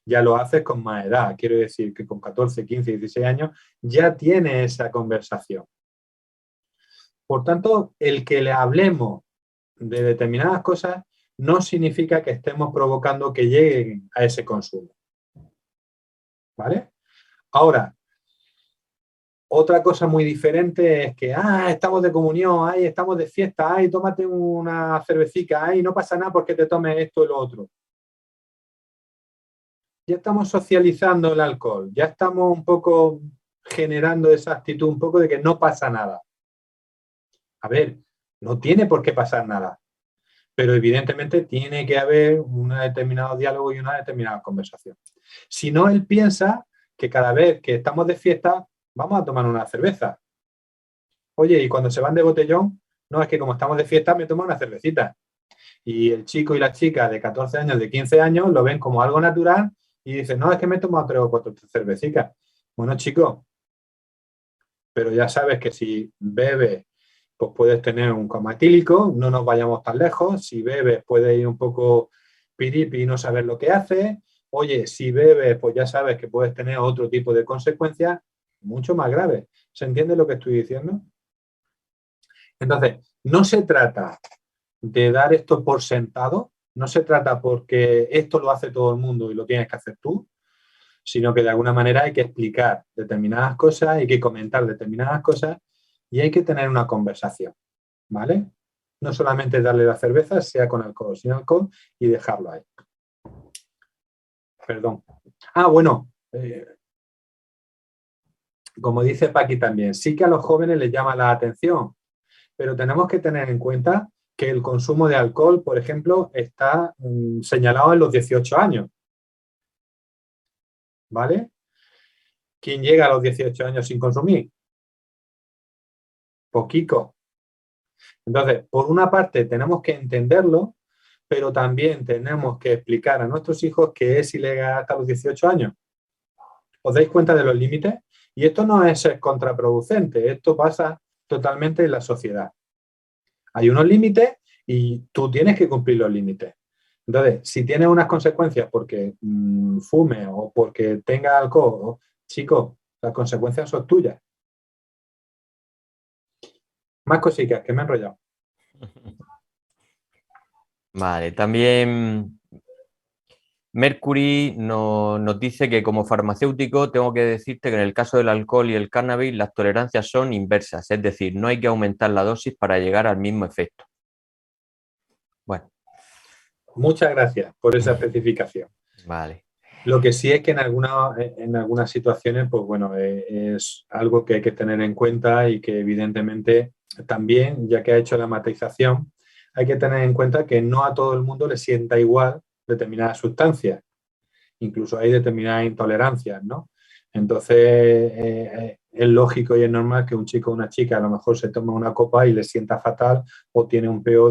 Ya lo haces con más edad. Quiero decir que con 14, 15, 16 años ya tiene esa conversación. Por tanto, el que le hablemos de determinadas cosas no significa que estemos provocando que lleguen a ese consumo. ¿Vale? Ahora, otra cosa muy diferente es que, estamos de comunión, estamos de fiesta, tómate una cervecita, no pasa nada porque te tomes esto y lo otro. Ya estamos socializando el alcohol, ya estamos un poco generando esa actitud un poco de que no pasa nada. A ver, no tiene por qué pasar nada, pero evidentemente tiene que haber un determinado diálogo y una determinada conversación. Si no, él piensa que cada vez que estamos de fiesta vamos a tomar una cerveza. Oye, y cuando se van de botellón, no, es que como estamos de fiesta me tomo una cervecita. Y el chico y la chica de 14 años, de 15 años, lo ven como algo natural y dicen, no, es que me he tomado 3 o 4 cervecitas. Bueno, chicos, pero ya sabes que si bebes, pues puedes tener un coma etílico, no nos vayamos tan lejos. Si bebes, puedes ir un poco piripi y no saber lo que haces. Oye, si bebes, pues ya sabes que puedes tener otro tipo de consecuencias mucho más graves. ¿Se entiende lo que estoy diciendo? Entonces, no se trata de dar esto por sentado, no se trata porque esto lo hace todo el mundo y lo tienes que hacer tú, sino que de alguna manera hay que explicar determinadas cosas, hay que comentar determinadas cosas y hay que tener una conversación, ¿vale? No solamente darle la cerveza, sea con alcohol o sin alcohol, y dejarlo ahí. Perdón. Bueno, como dice Paqui también, sí que a los jóvenes les llama la atención, pero tenemos que tener en cuenta que el consumo de alcohol, por ejemplo, está señalado en los 18 años. ¿Vale? ¿Quién llega a los 18 años sin consumir? Poquito. Entonces, por una parte tenemos que entenderlo, pero también tenemos que explicar a nuestros hijos que es ilegal hasta los 18 años. ¿Os dais cuenta de los límites? Y esto no es ser contraproducente, esto pasa totalmente en la sociedad. Hay unos límites y tú tienes que cumplir los límites. Entonces, si tienes unas consecuencias porque fume o porque tenga alcohol, chicos, las consecuencias son tuyas. Más cositas, que me he enrollado. Vale, también Mercury nos dice que como farmacéutico tengo que decirte que en el caso del alcohol y el cannabis las tolerancias son inversas, es decir, no hay que aumentar la dosis para llegar al mismo efecto. Bueno. Muchas gracias por esa especificación. Vale. Lo que sí es que en algunas situaciones, pues bueno, es algo que hay que tener en cuenta y que evidentemente también, ya que ha hecho la matización, hay que tener en cuenta que no a todo el mundo le sienta igual determinadas sustancias. Incluso hay determinadas intolerancias, ¿no? Entonces, es lógico y es normal que un chico o una chica a lo mejor se tome una copa y le sienta fatal o tiene un peo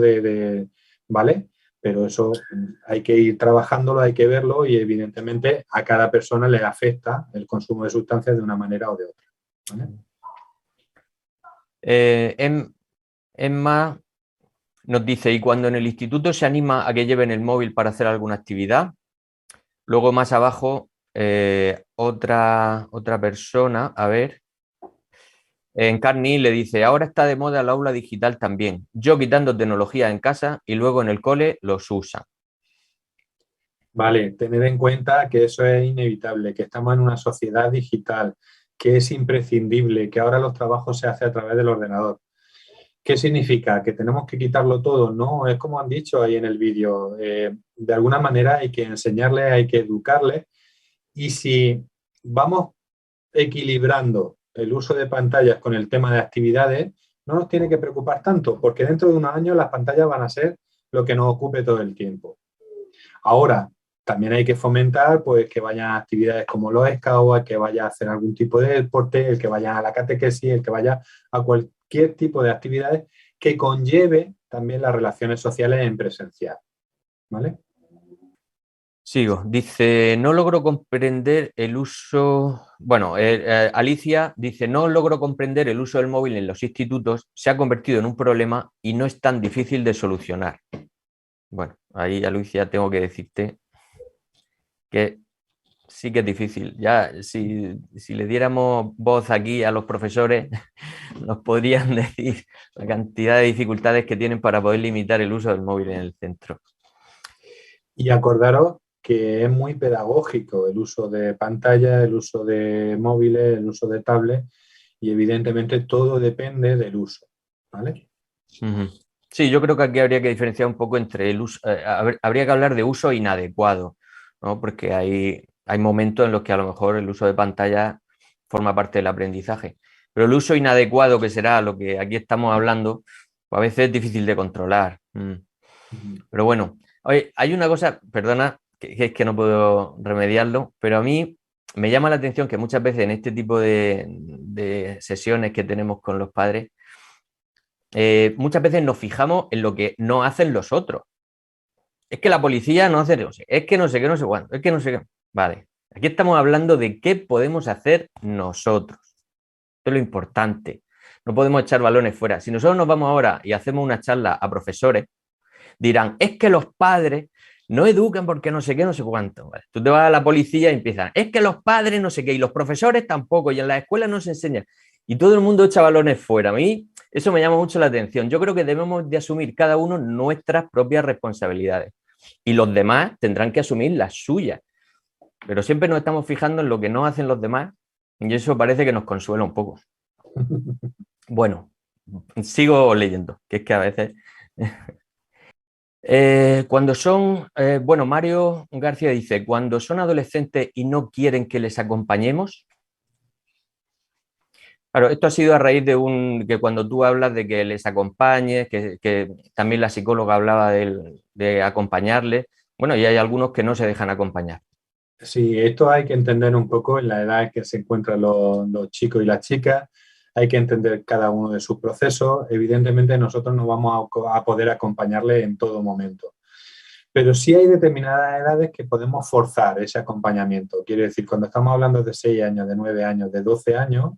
¿vale? Pero eso hay que ir trabajándolo, hay que verlo y evidentemente a cada persona le afecta el consumo de sustancias de una manera o de otra, ¿vale? Emma nos dice, ¿y cuando en el instituto se anima a que lleven el móvil para hacer alguna actividad? Luego más abajo, otra persona, a ver, en Carni le dice, ahora está de moda el aula digital también. Yo quitando tecnología en casa y luego en el cole los usan. Vale, tener en cuenta que eso es inevitable, que estamos en una sociedad digital, que es imprescindible, que ahora los trabajos se hacen a través del ordenador. ¿Qué significa? ¿Que tenemos que quitarlo todo? No, es como han dicho ahí en el vídeo. De alguna manera hay que enseñarles, hay que educarles y si vamos equilibrando el uso de pantallas con el tema de actividades, no nos tiene que preocupar tanto, porque dentro de unos años las pantallas van a ser lo que nos ocupe todo el tiempo. Ahora, también hay que fomentar pues, que vayan a actividades como los scouts, que vaya a hacer algún tipo de deporte, el que vaya a la catequesis, el que vaya a cualquier tipo de actividades que conlleve también las relaciones sociales en presencial. ¿Vale? Sigo. Dice, no logro comprender el uso... Bueno, Alicia dice, no logro comprender el uso del móvil en los institutos, se ha convertido en un problema y no es tan difícil de solucionar. Bueno, ahí, Alicia, tengo que decirte que sí que es difícil. Ya, si le diéramos voz aquí a los profesores, nos podrían decir la cantidad de dificultades que tienen para poder limitar el uso del móvil en el centro. Y acordaros que es muy pedagógico el uso de pantalla, el uso de móviles, el uso de tablets y evidentemente todo depende del uso, ¿vale? Sí, yo creo que aquí habría que diferenciar un poco entre el uso, habría que hablar de uso inadecuado, ¿no? Porque hay momentos en los que a lo mejor el uso de pantalla forma parte del aprendizaje, pero el uso inadecuado, que será lo que aquí estamos hablando, pues a veces es difícil de controlar. Pero bueno, oye, hay una cosa, perdona, que es que no puedo remediarlo, pero a mí me llama la atención que muchas veces en este tipo de sesiones que tenemos con los padres, muchas veces nos fijamos en lo que no hacen los otros. Es que la policía no hace, no sé, es que no sé qué, no sé cuánto, es que no sé qué. Vale, aquí estamos hablando de qué podemos hacer nosotros. Esto es lo importante. No podemos echar balones fuera. Si nosotros nos vamos ahora y hacemos una charla a profesores, dirán, es que los padres no educan porque no sé qué, no sé cuánto. Vale. Tú te vas a la policía y empiezan, es que los padres no sé qué, y los profesores tampoco, y en las escuelas no se enseña. Y todo el mundo echa balones fuera. A mí eso me llama mucho la atención. Yo creo que debemos de asumir cada uno nuestras propias responsabilidades. Y los demás tendrán que asumir las suyas. Pero siempre nos estamos fijando en lo que no hacen los demás y eso parece que nos consuela un poco. Bueno, sigo leyendo, que es que a veces... cuando son... bueno, Mario García dice, cuando son adolescentes y no quieren que les acompañemos... Claro, esto ha sido a raíz de que cuando tú hablas de que les acompañes, que también la psicóloga hablaba de acompañarles, bueno, y hay algunos que no se dejan acompañar. Sí, esto hay que entender un poco en la edad en que se encuentran los chicos y las chicas, hay que entender cada uno de sus procesos. Evidentemente nosotros no vamos a poder acompañarles en todo momento, pero sí hay determinadas edades que podemos forzar ese acompañamiento. Quiere decir, cuando estamos hablando de 6 años, de 9 años, de 12 años,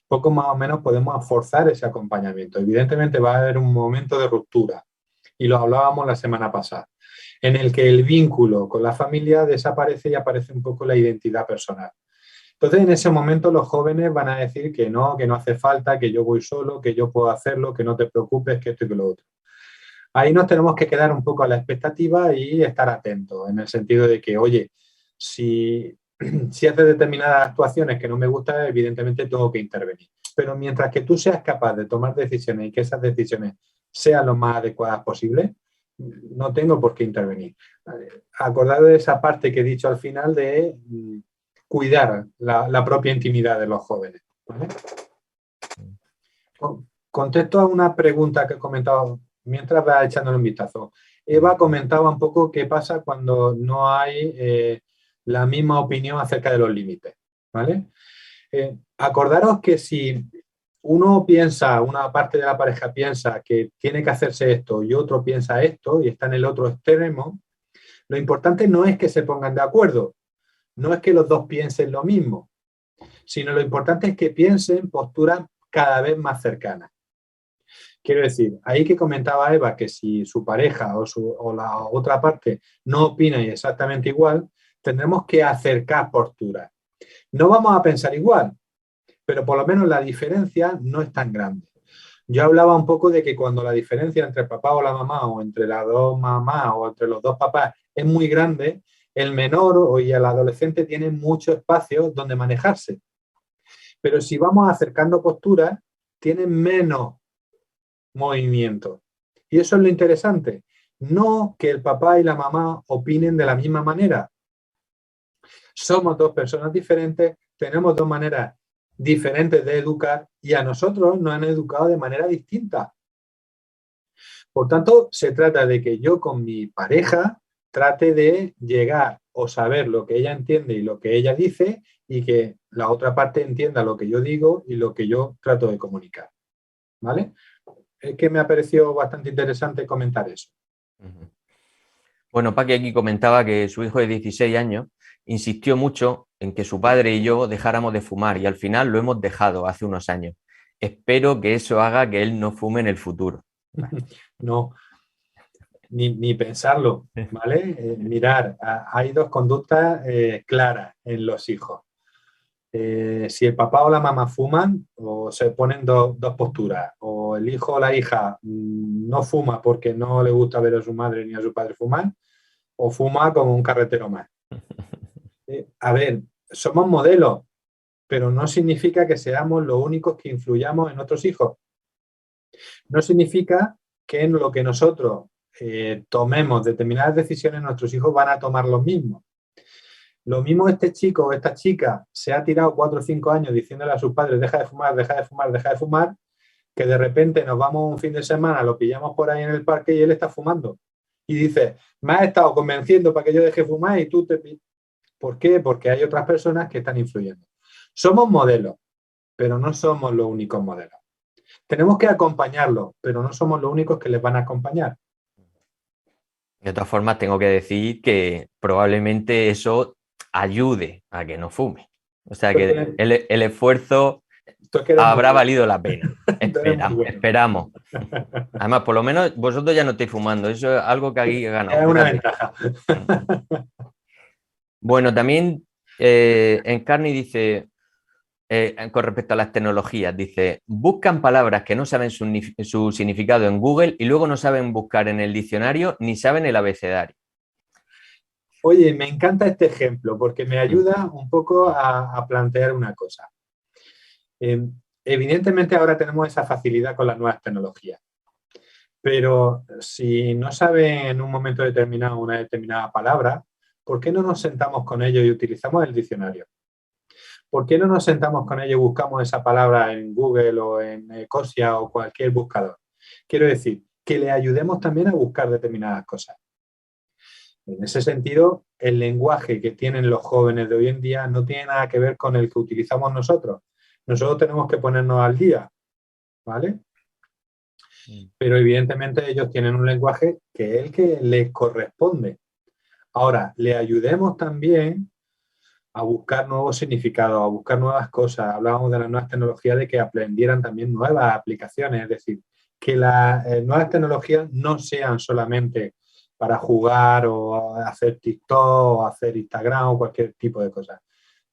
poco más o menos podemos forzar ese acompañamiento. Evidentemente va a haber un momento de ruptura, y lo hablábamos la semana pasada, en el que el vínculo con la familia desaparece y aparece un poco la identidad personal. Entonces, en ese momento los jóvenes van a decir que no hace falta, que yo voy solo, que yo puedo hacerlo, que no te preocupes, que esto y que lo otro. Ahí nos tenemos que quedar un poco a la expectativa y estar atentos, en el sentido de que, oye, si haces determinadas actuaciones que no me gustan, evidentemente tengo que intervenir. Pero mientras que tú seas capaz de tomar decisiones y que esas decisiones sean lo más adecuadas posible, no tengo por qué intervenir. Acordaros de esa parte que he dicho al final de cuidar la propia intimidad de los jóvenes, ¿vale? Contesto a una pregunta que he comentado mientras va echándole un vistazo. Eva comentaba un poco qué pasa cuando no hay la misma opinión acerca de los límites, ¿vale? Acordaros que si uno piensa, una parte de la pareja piensa que tiene que hacerse esto y otro piensa esto y está en el otro extremo, lo importante no es que se pongan de acuerdo, no es que los dos piensen lo mismo, sino lo importante es que piensen posturas cada vez más cercanas. Quiero decir, ahí que comentaba Eva que si su pareja o la otra parte no opina exactamente igual, tendremos que acercar posturas. No vamos a pensar igual, pero por lo menos la diferencia no es tan grande. Yo hablaba un poco de que cuando la diferencia entre el papá o la mamá o entre las dos mamás o entre los dos papás es muy grande, el menor y el adolescente tienen mucho espacio donde manejarse. Pero si vamos acercando posturas, tienen menos movimiento. Y eso es lo interesante. No que el papá y la mamá opinen de la misma manera. Somos dos personas diferentes, tenemos dos maneras diferentes de educar y a nosotros nos han educado de manera distinta. Por tanto, se trata de que yo con mi pareja trate de llegar o saber lo que ella entiende y lo que ella dice y que la otra parte entienda lo que yo digo y lo que yo trato de comunicar. ¿Vale? Es que me ha parecido bastante interesante comentar eso. Bueno, Paqui aquí comentaba que su hijo de 16 años insistió mucho en que su padre y yo dejáramos de fumar y al final lo hemos dejado hace unos años. Espero que eso haga que él no fume en el futuro. No, ni pensarlo, ¿vale? Mirar, hay dos conductas claras en los hijos. Si el papá o la mamá fuman, o se ponen dos posturas, o el hijo o la hija no fuma porque no le gusta ver a su madre ni a su padre fumar, o fuma como un carretero más. A ver, somos modelos, pero no significa que seamos los únicos que influyamos en otros hijos. No significa que en lo que nosotros tomemos determinadas decisiones, nuestros hijos van a tomar los mismos. Lo mismo este chico o esta chica se ha tirado 4 o 5 años diciéndole a sus padres deja de fumar, deja de fumar, deja de fumar, que de repente nos vamos un fin de semana, lo pillamos por ahí en el parque y él está fumando. Y dice, me has estado convenciendo para que yo deje de fumar y tú te... ¿Por qué? Porque hay otras personas que están influyendo. Somos modelos, pero no somos los únicos modelos. Tenemos que acompañarlos, pero no somos los únicos que les van a acompañar. De todas formas, tengo que decir que probablemente eso ayude a que no fume. O sea que el esfuerzo habrá valido la pena. Esperamos. Además, por lo menos vosotros ya no estáis fumando. Eso es algo que aquí he ganado. Es una ventaja. Bueno, también Encarni dice, con respecto a las tecnologías, dice, buscan palabras que no saben su significado en Google y luego no saben buscar en el diccionario ni saben el abecedario. Oye, me encanta este ejemplo porque me ayuda un poco a plantear una cosa. Evidentemente ahora tenemos esa facilidad con las nuevas tecnologías, pero si no saben en un momento determinado una determinada palabra, ¿por qué no nos sentamos con ellos y utilizamos el diccionario? ¿Por qué no nos sentamos con ellos y buscamos esa palabra en Google o en Ecosia o cualquier buscador? Quiero decir, que le ayudemos también a buscar determinadas cosas. En ese sentido, el lenguaje que tienen los jóvenes de hoy en día no tiene nada que ver con el que utilizamos nosotros. Nosotros tenemos que ponernos al día, ¿vale? Pero evidentemente ellos tienen un lenguaje que es el que les corresponde. Ahora, le ayudemos también a buscar nuevos significados, a buscar nuevas cosas. Hablábamos de las nuevas tecnologías, de que aprendieran también nuevas aplicaciones, es decir, que las nuevas tecnologías no sean solamente para jugar o hacer TikTok o hacer Instagram o cualquier tipo de cosas,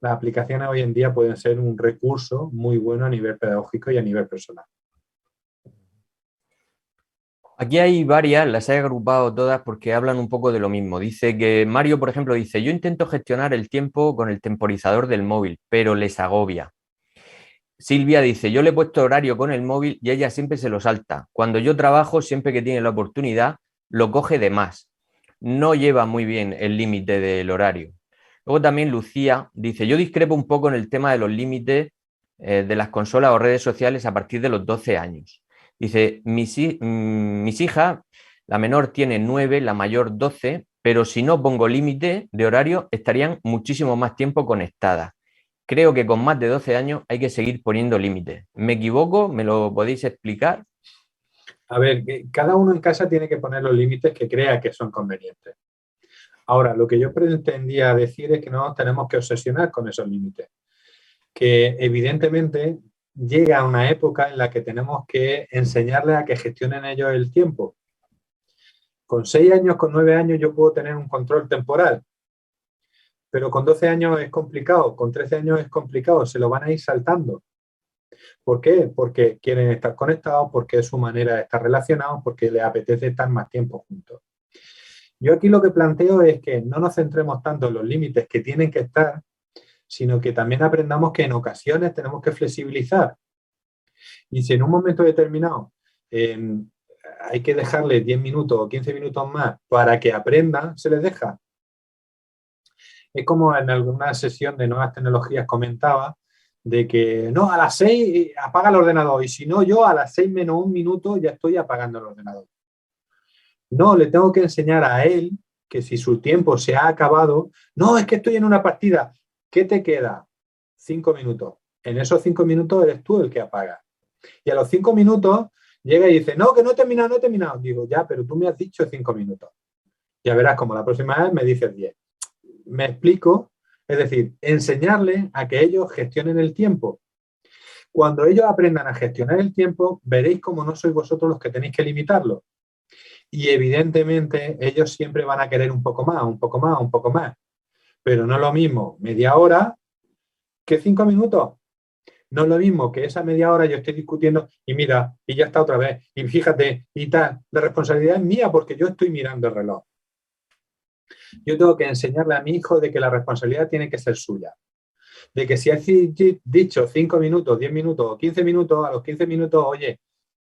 las aplicaciones hoy en día pueden ser un recurso muy bueno a nivel pedagógico y a nivel personal. Aquí hay varias, las he agrupado todas porque hablan un poco de lo mismo. Dice que Mario, por ejemplo, dice, yo intento gestionar el tiempo con el temporizador del móvil, pero les agobia. Silvia dice, yo le he puesto horario con el móvil y ella siempre se lo salta. Cuando yo trabajo, siempre que tiene la oportunidad, lo coge de más. No lleva muy bien el límite del horario. Luego también Lucía dice, yo discrepo un poco en el tema de los límites de las consolas o redes sociales a partir de los 12 años. Dice, mis hijas, la menor tiene 9, la mayor 12, pero si no pongo límite de horario, estarían muchísimo más tiempo conectadas. Creo que con más de 12 años hay que seguir poniendo límites. ¿Me equivoco? ¿Me lo podéis explicar? A ver, cada uno en casa tiene que poner los límites que crea que son convenientes. Ahora, lo que yo pretendía decir es que no nos tenemos que obsesionar con esos límites. Que evidentemente llega una época en la que tenemos que enseñarles a que gestionen ellos el tiempo. Con 6 años, con 9 años yo puedo tener un control temporal, pero con 12 años es complicado, con 13 años es complicado, se lo van a ir saltando. ¿Por qué? Porque quieren estar conectados, porque es su manera de estar relacionados, porque les apetece estar más tiempo juntos. Yo aquí lo que planteo es que no nos centremos tanto en los límites que tienen que estar, sino que también aprendamos que en ocasiones tenemos que flexibilizar. Y si en un momento determinado hay que dejarles 10 minutos o 15 minutos más para que aprendan, se les deja. Es como en alguna sesión de nuevas tecnologías comentaba, de que no, a las 6 apaga el ordenador y si no, yo a las 6 menos un minuto ya estoy apagando el ordenador. No, le tengo que enseñar a él que si su tiempo se ha acabado, no, es que estoy en una partida, ¿qué te queda? 5 minutos. En esos 5 minutos eres tú el que apaga. Y a los 5 minutos llega y dice, no, que no he terminado, no he terminado. Digo, ya, pero tú me has dicho 5 minutos. Ya verás como la próxima vez me dices 10. ¿Me explico? Es decir, enseñarles a que ellos gestionen el tiempo. Cuando ellos aprendan a gestionar el tiempo, veréis cómo no sois vosotros los que tenéis que limitarlo. Y evidentemente ellos siempre van a querer un poco más, un poco más, un poco más. Pero no es lo mismo media hora que 5 minutos. No es lo mismo que esa media hora yo estoy discutiendo y mira, y ya está otra vez, y fíjate, y tal. La responsabilidad es mía porque yo estoy mirando el reloj. Yo tengo que enseñarle a mi hijo de que la responsabilidad tiene que ser suya. De que si has dicho 5 minutos, 10 minutos o 15 minutos, a los 15 minutos, oye,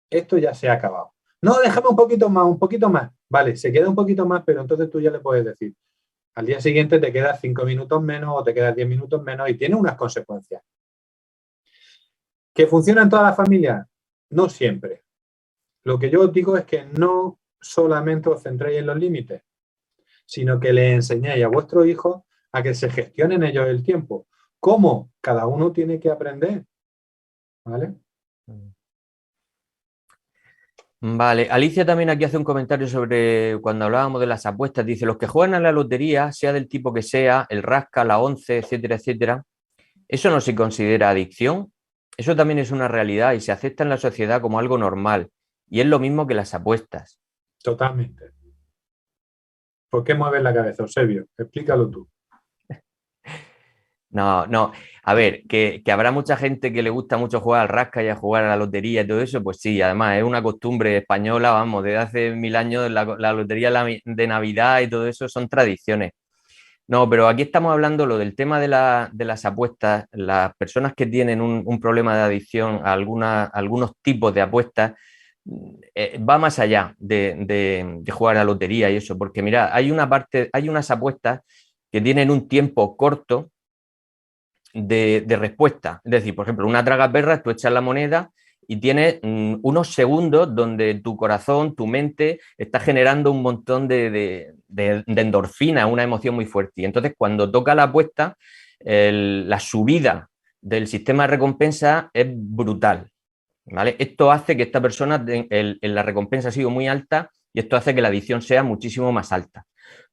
esto ya se ha acabado. No, déjame un poquito más, un poquito más. Vale, se queda un poquito más, pero entonces tú ya le puedes decir, al día siguiente te quedas 5 minutos menos o te quedas 10 minutos menos y tiene unas consecuencias. ¿Que funciona en todas las familias? No siempre. Lo que yo os digo es que no solamente os centréis en los límites, sino que le enseñéis a vuestros hijos a que se gestionen ellos el tiempo. ¿Cómo? Cada uno tiene que aprender. ¿Vale? Vale, Alicia también aquí hace un comentario sobre cuando hablábamos de las apuestas. Dice, los que juegan a la lotería, sea del tipo que sea, el rasca, la 11, etcétera, etcétera, ¿eso no se considera adicción? Eso también es una realidad y se acepta en la sociedad como algo normal. Y es lo mismo que las apuestas. Totalmente. ¿Por qué mueves la cabeza, Eusebio? Explícalo tú. No, no. A ver, que habrá mucha gente que le gusta mucho jugar al rasca y a jugar a la lotería y todo eso, pues sí, además es una costumbre española, vamos, desde hace 1000 años la lotería de Navidad y todo eso son tradiciones. No, pero aquí estamos hablando lo del tema de las apuestas, las personas que tienen un problema de adicción a algunos tipos de apuestas, va más allá de jugar a la lotería y eso, porque mira, hay unas apuestas que tienen un tiempo corto de respuesta. Es decir, por ejemplo, una tragaperras, tú echas la moneda y tienes unos segundos donde tu corazón, tu mente está generando un montón de endorfina, una emoción muy fuerte. Y entonces cuando toca la apuesta, la subida del sistema de recompensa es brutal. ¿Vale? Esto hace que esta persona, la recompensa ha sido muy alta y esto hace que la adicción sea muchísimo más alta.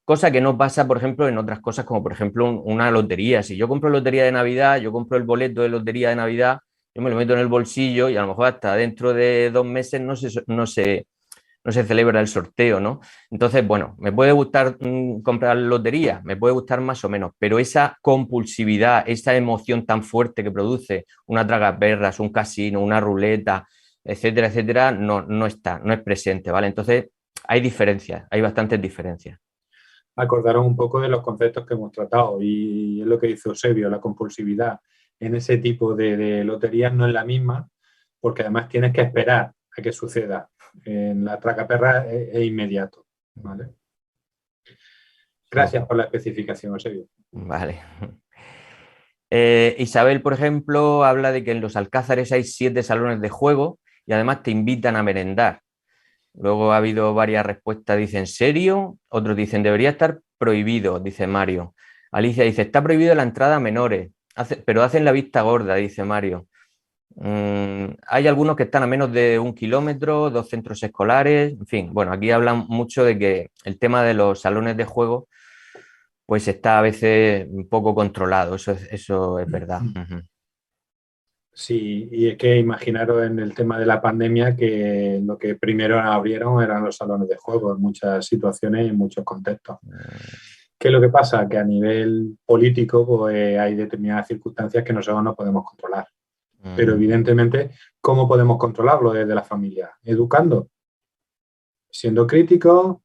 Cosa que no pasa, por ejemplo, en otras cosas como, por ejemplo, una lotería. Si yo compro lotería de Navidad, yo compro el boleto de lotería de Navidad, yo me lo meto en el bolsillo y a lo mejor hasta dentro de 2 meses no no se celebra el sorteo, ¿no? Entonces, bueno, me puede gustar comprar lotería, me puede gustar más o menos, pero esa compulsividad, esa emoción tan fuerte que produce una tragaperras, un casino, una ruleta, etcétera, etcétera, no está, no es presente, ¿vale? Entonces, hay diferencias, hay bastantes diferencias. Acordaros un poco de los conceptos que hemos tratado y es lo que dice Eusebio, la compulsividad en ese tipo de loterías no es la misma, porque además tienes que esperar a que suceda. En la tragaperra es inmediato, ¿vale? Gracias por la especificación, Eusebio. Vale. Isabel, por ejemplo, habla de que en los Alcázares hay 7 salones de juego y además te invitan a merendar. Luego ha habido varias respuestas, dice, ¿en serio? Otros dicen, debería estar prohibido, dice Mario. Alicia dice, está prohibido la entrada a menores, pero hacen la vista gorda, dice Mario. Hay algunos que están a menos de 1 kilómetro, 2 centros escolares, en fin, bueno, aquí hablan mucho de que el tema de los salones de juego pues está a veces un poco controlado, eso es verdad. Sí, y es que imaginaros en el tema de la pandemia que lo que primero abrieron eran los salones de juego en muchas situaciones y en muchos contextos. ¿Qué es lo que pasa? Que a nivel político pues, hay determinadas circunstancias que nosotros no podemos controlar. Pero evidentemente, ¿cómo podemos controlarlo desde la familia? Educando, siendo críticos,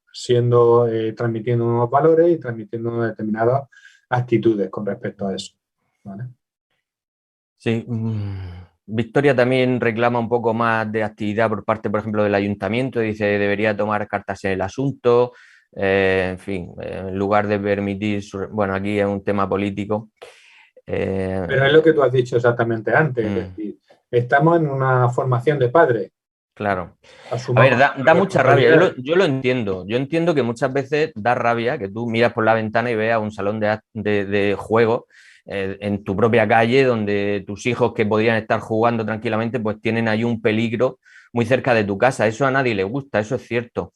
transmitiendo unos valores y transmitiendo determinadas actitudes con respecto a eso, ¿vale? Sí, Victoria también reclama un poco más de actividad por parte, por ejemplo, del ayuntamiento, dice que debería tomar cartas en el asunto, en fin, en lugar de permitir, bueno, aquí es un tema político. Pero es lo que tú has dicho exactamente antes, es decir, estamos en una formación de padres. Claro. A ver, da mucha rabia, yo lo entiendo. Yo entiendo que muchas veces da rabia que tú miras por la ventana y veas un salón de juego en tu propia calle donde tus hijos que podrían estar jugando tranquilamente pues tienen ahí un peligro muy cerca de tu casa. Eso a nadie le gusta, eso es cierto.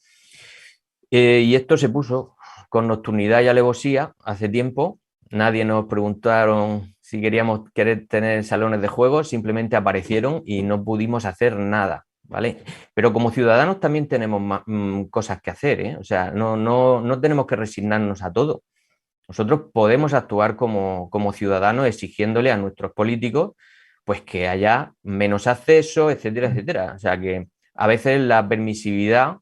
Y esto se puso con nocturnidad y alevosía hace tiempo. Nadie nos preguntaron si queríamos tener salones de juego, simplemente aparecieron y no pudimos hacer nada, ¿vale? Pero como ciudadanos también tenemos cosas que hacer, ¿eh? O sea, no tenemos que resignarnos a todo. Nosotros podemos actuar como ciudadanos exigiéndole a nuestros políticos pues que haya menos acceso, etcétera, etcétera. O sea que a veces la permisividad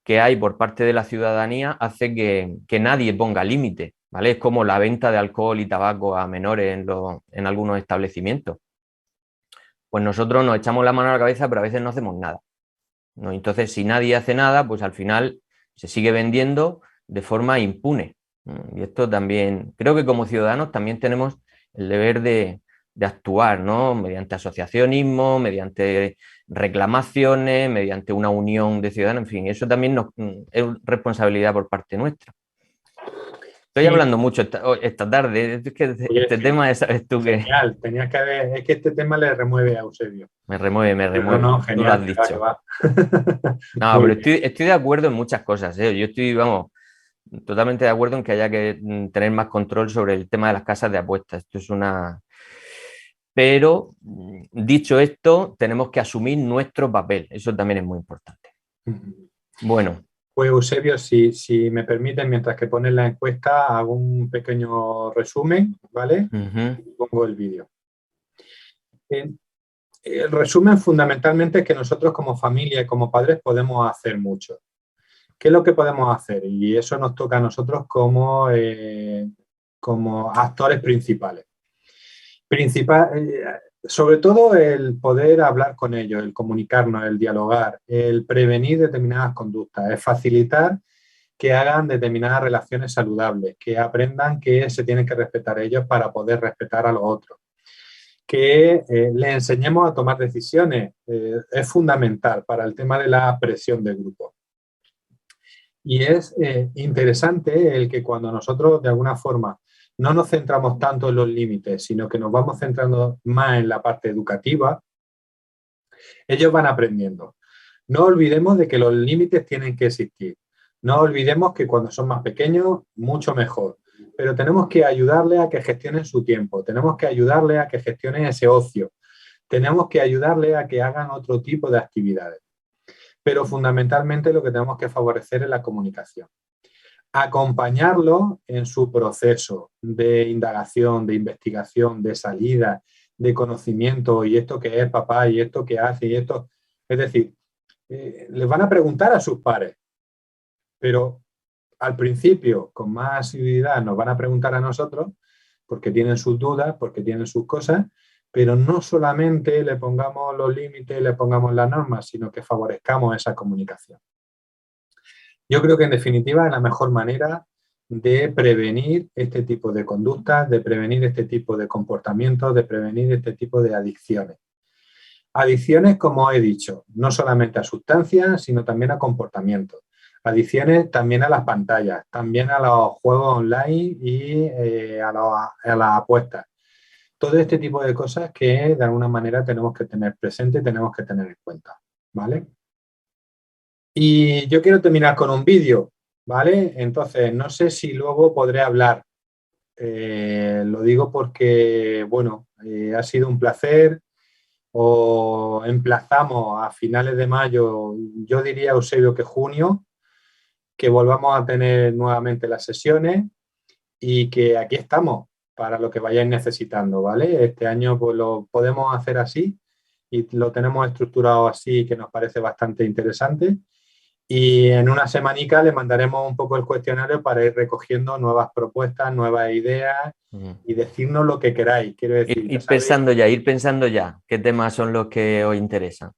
que hay por parte de la ciudadanía hace que nadie ponga límite, ¿vale? Es como la venta de alcohol y tabaco a menores en algunos establecimientos. Pues nosotros nos echamos la mano a la cabeza, pero a veces no hacemos nada, ¿no? Entonces, si nadie hace nada, pues al final se sigue vendiendo de forma impune. Y esto también, creo que como ciudadanos también tenemos el deber de actuar, ¿no? Mediante asociacionismo, mediante reclamaciones, mediante una unión de ciudadanos, en fin, eso también es responsabilidad por parte nuestra. Estoy hablando mucho esta tarde, es que este tema, sabes tú que... Genial, es que este tema le remueve a Eusebio. Me remueve. No, genial, tú lo has dicho. Va. No, pero estoy de acuerdo en muchas cosas, ¿eh? Yo estoy, vamos, totalmente de acuerdo en que haya que tener más control sobre el tema de las casas de apuestas. Esto es una... Pero, dicho esto, tenemos que asumir nuestro papel. Eso también es muy importante. Bueno. Pues Eusebio, si me permiten, mientras que pones la encuesta, hago un pequeño resumen, ¿vale? Y pongo el vídeo. El resumen fundamentalmente es que nosotros como familia y como padres podemos hacer mucho. ¿Qué es lo que podemos hacer? Y eso nos toca a nosotros como actores principales. Sobre todo el poder hablar con ellos, el comunicarnos, el dialogar, el prevenir determinadas conductas, el facilitar que hagan determinadas relaciones saludables, que aprendan que se tienen que respetar ellos para poder respetar a los otros, que les enseñemos a tomar decisiones, es fundamental para el tema de la presión del grupo. Y es interesante el que cuando nosotros de alguna forma no nos centramos tanto en los límites, sino que nos vamos centrando más en la parte educativa, ellos van aprendiendo. No olvidemos de que los límites tienen que existir. No olvidemos que cuando son más pequeños, mucho mejor. Pero tenemos que ayudarles a que gestionen su tiempo, tenemos que ayudarles a que gestionen ese ocio, tenemos que ayudarles a que hagan otro tipo de actividades. pero fundamentalmente lo que tenemos que favorecer es la comunicación. Acompañarlo en su proceso de indagación, de investigación, de salida, de conocimiento, y esto qué es, papá, y esto qué hace, y esto... Es decir, les van a preguntar a sus pares, pero al principio, con más asiduidad, nos van a preguntar a nosotros, porque tienen sus dudas, porque tienen sus cosas, pero no solamente le pongamos los límites, le pongamos las normas, sino que favorezcamos esa comunicación. Yo creo que en definitiva es la mejor manera de prevenir este tipo de conductas, de prevenir este tipo de comportamientos, de prevenir este tipo de adicciones. Adicciones, como he dicho, no solamente a sustancias, sino también a comportamientos. Adicciones también a las pantallas, también a los juegos online y a las apuestas. Todo este tipo de cosas que de alguna manera tenemos que tener presente y tenemos que tener en cuenta, ¿vale? Y yo quiero terminar con un vídeo, ¿vale? Entonces, no sé si luego podré hablar. Lo digo porque, bueno, ha sido un placer. O emplazamos a finales de mayo, yo diría, Eusebio, que junio, que volvamos a tener nuevamente las sesiones y que aquí estamos para lo que vayáis necesitando, ¿vale? Este año pues lo podemos hacer así y lo tenemos estructurado así, que nos parece bastante interesante. Y en una semanica le mandaremos un poco el cuestionario para ir recogiendo nuevas propuestas, nuevas ideas y decirnos lo que queráis. Quiero decir, ir pensando ya qué temas son los que os interesan.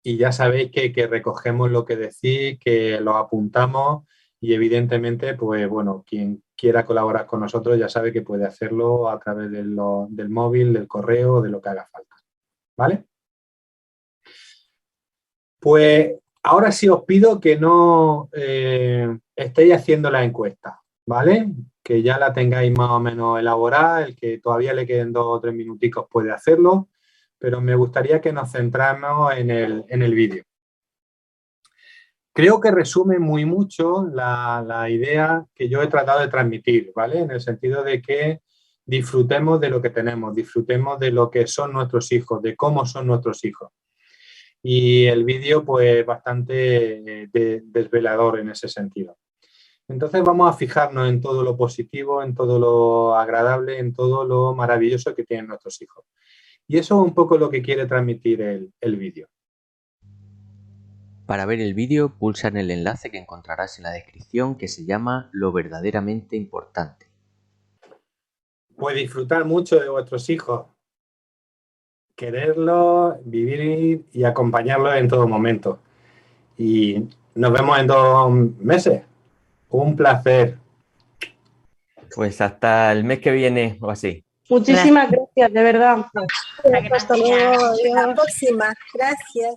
Y ya sabéis que recogemos lo que decís, que lo apuntamos y evidentemente, pues bueno, quien quiera colaborar con nosotros ya sabe que puede hacerlo a través del móvil, del correo, de lo que haga falta. ¿Vale? Pues ahora sí os pido que no estéis haciendo la encuesta, ¿vale? Que ya la tengáis más o menos elaborada, el que todavía le queden 2 o 3 minuticos puede hacerlo, pero me gustaría que nos centráramos en el vídeo. Creo que resume muy mucho la idea que yo he tratado de transmitir, ¿vale? En el sentido de que disfrutemos de lo que tenemos, disfrutemos de lo que son nuestros hijos, de cómo son nuestros hijos. Y el vídeo, pues, bastante desvelador en ese sentido. Entonces vamos a fijarnos en todo lo positivo, en todo lo agradable, en todo lo maravilloso que tienen nuestros hijos. Y eso es un poco lo que quiere transmitir el vídeo. Para ver el vídeo, pulsa en el enlace que encontrarás en la descripción, que se llama Lo verdaderamente importante. Pues disfrutar mucho de vuestros hijos. Quererlos, vivir y acompañarlos en todo momento. Y nos vemos en 2 meses. Un placer. Pues hasta el mes que viene o así. Muchísimas gracias, de verdad. Hasta luego. Hasta la Adiós. próxima. Gracias.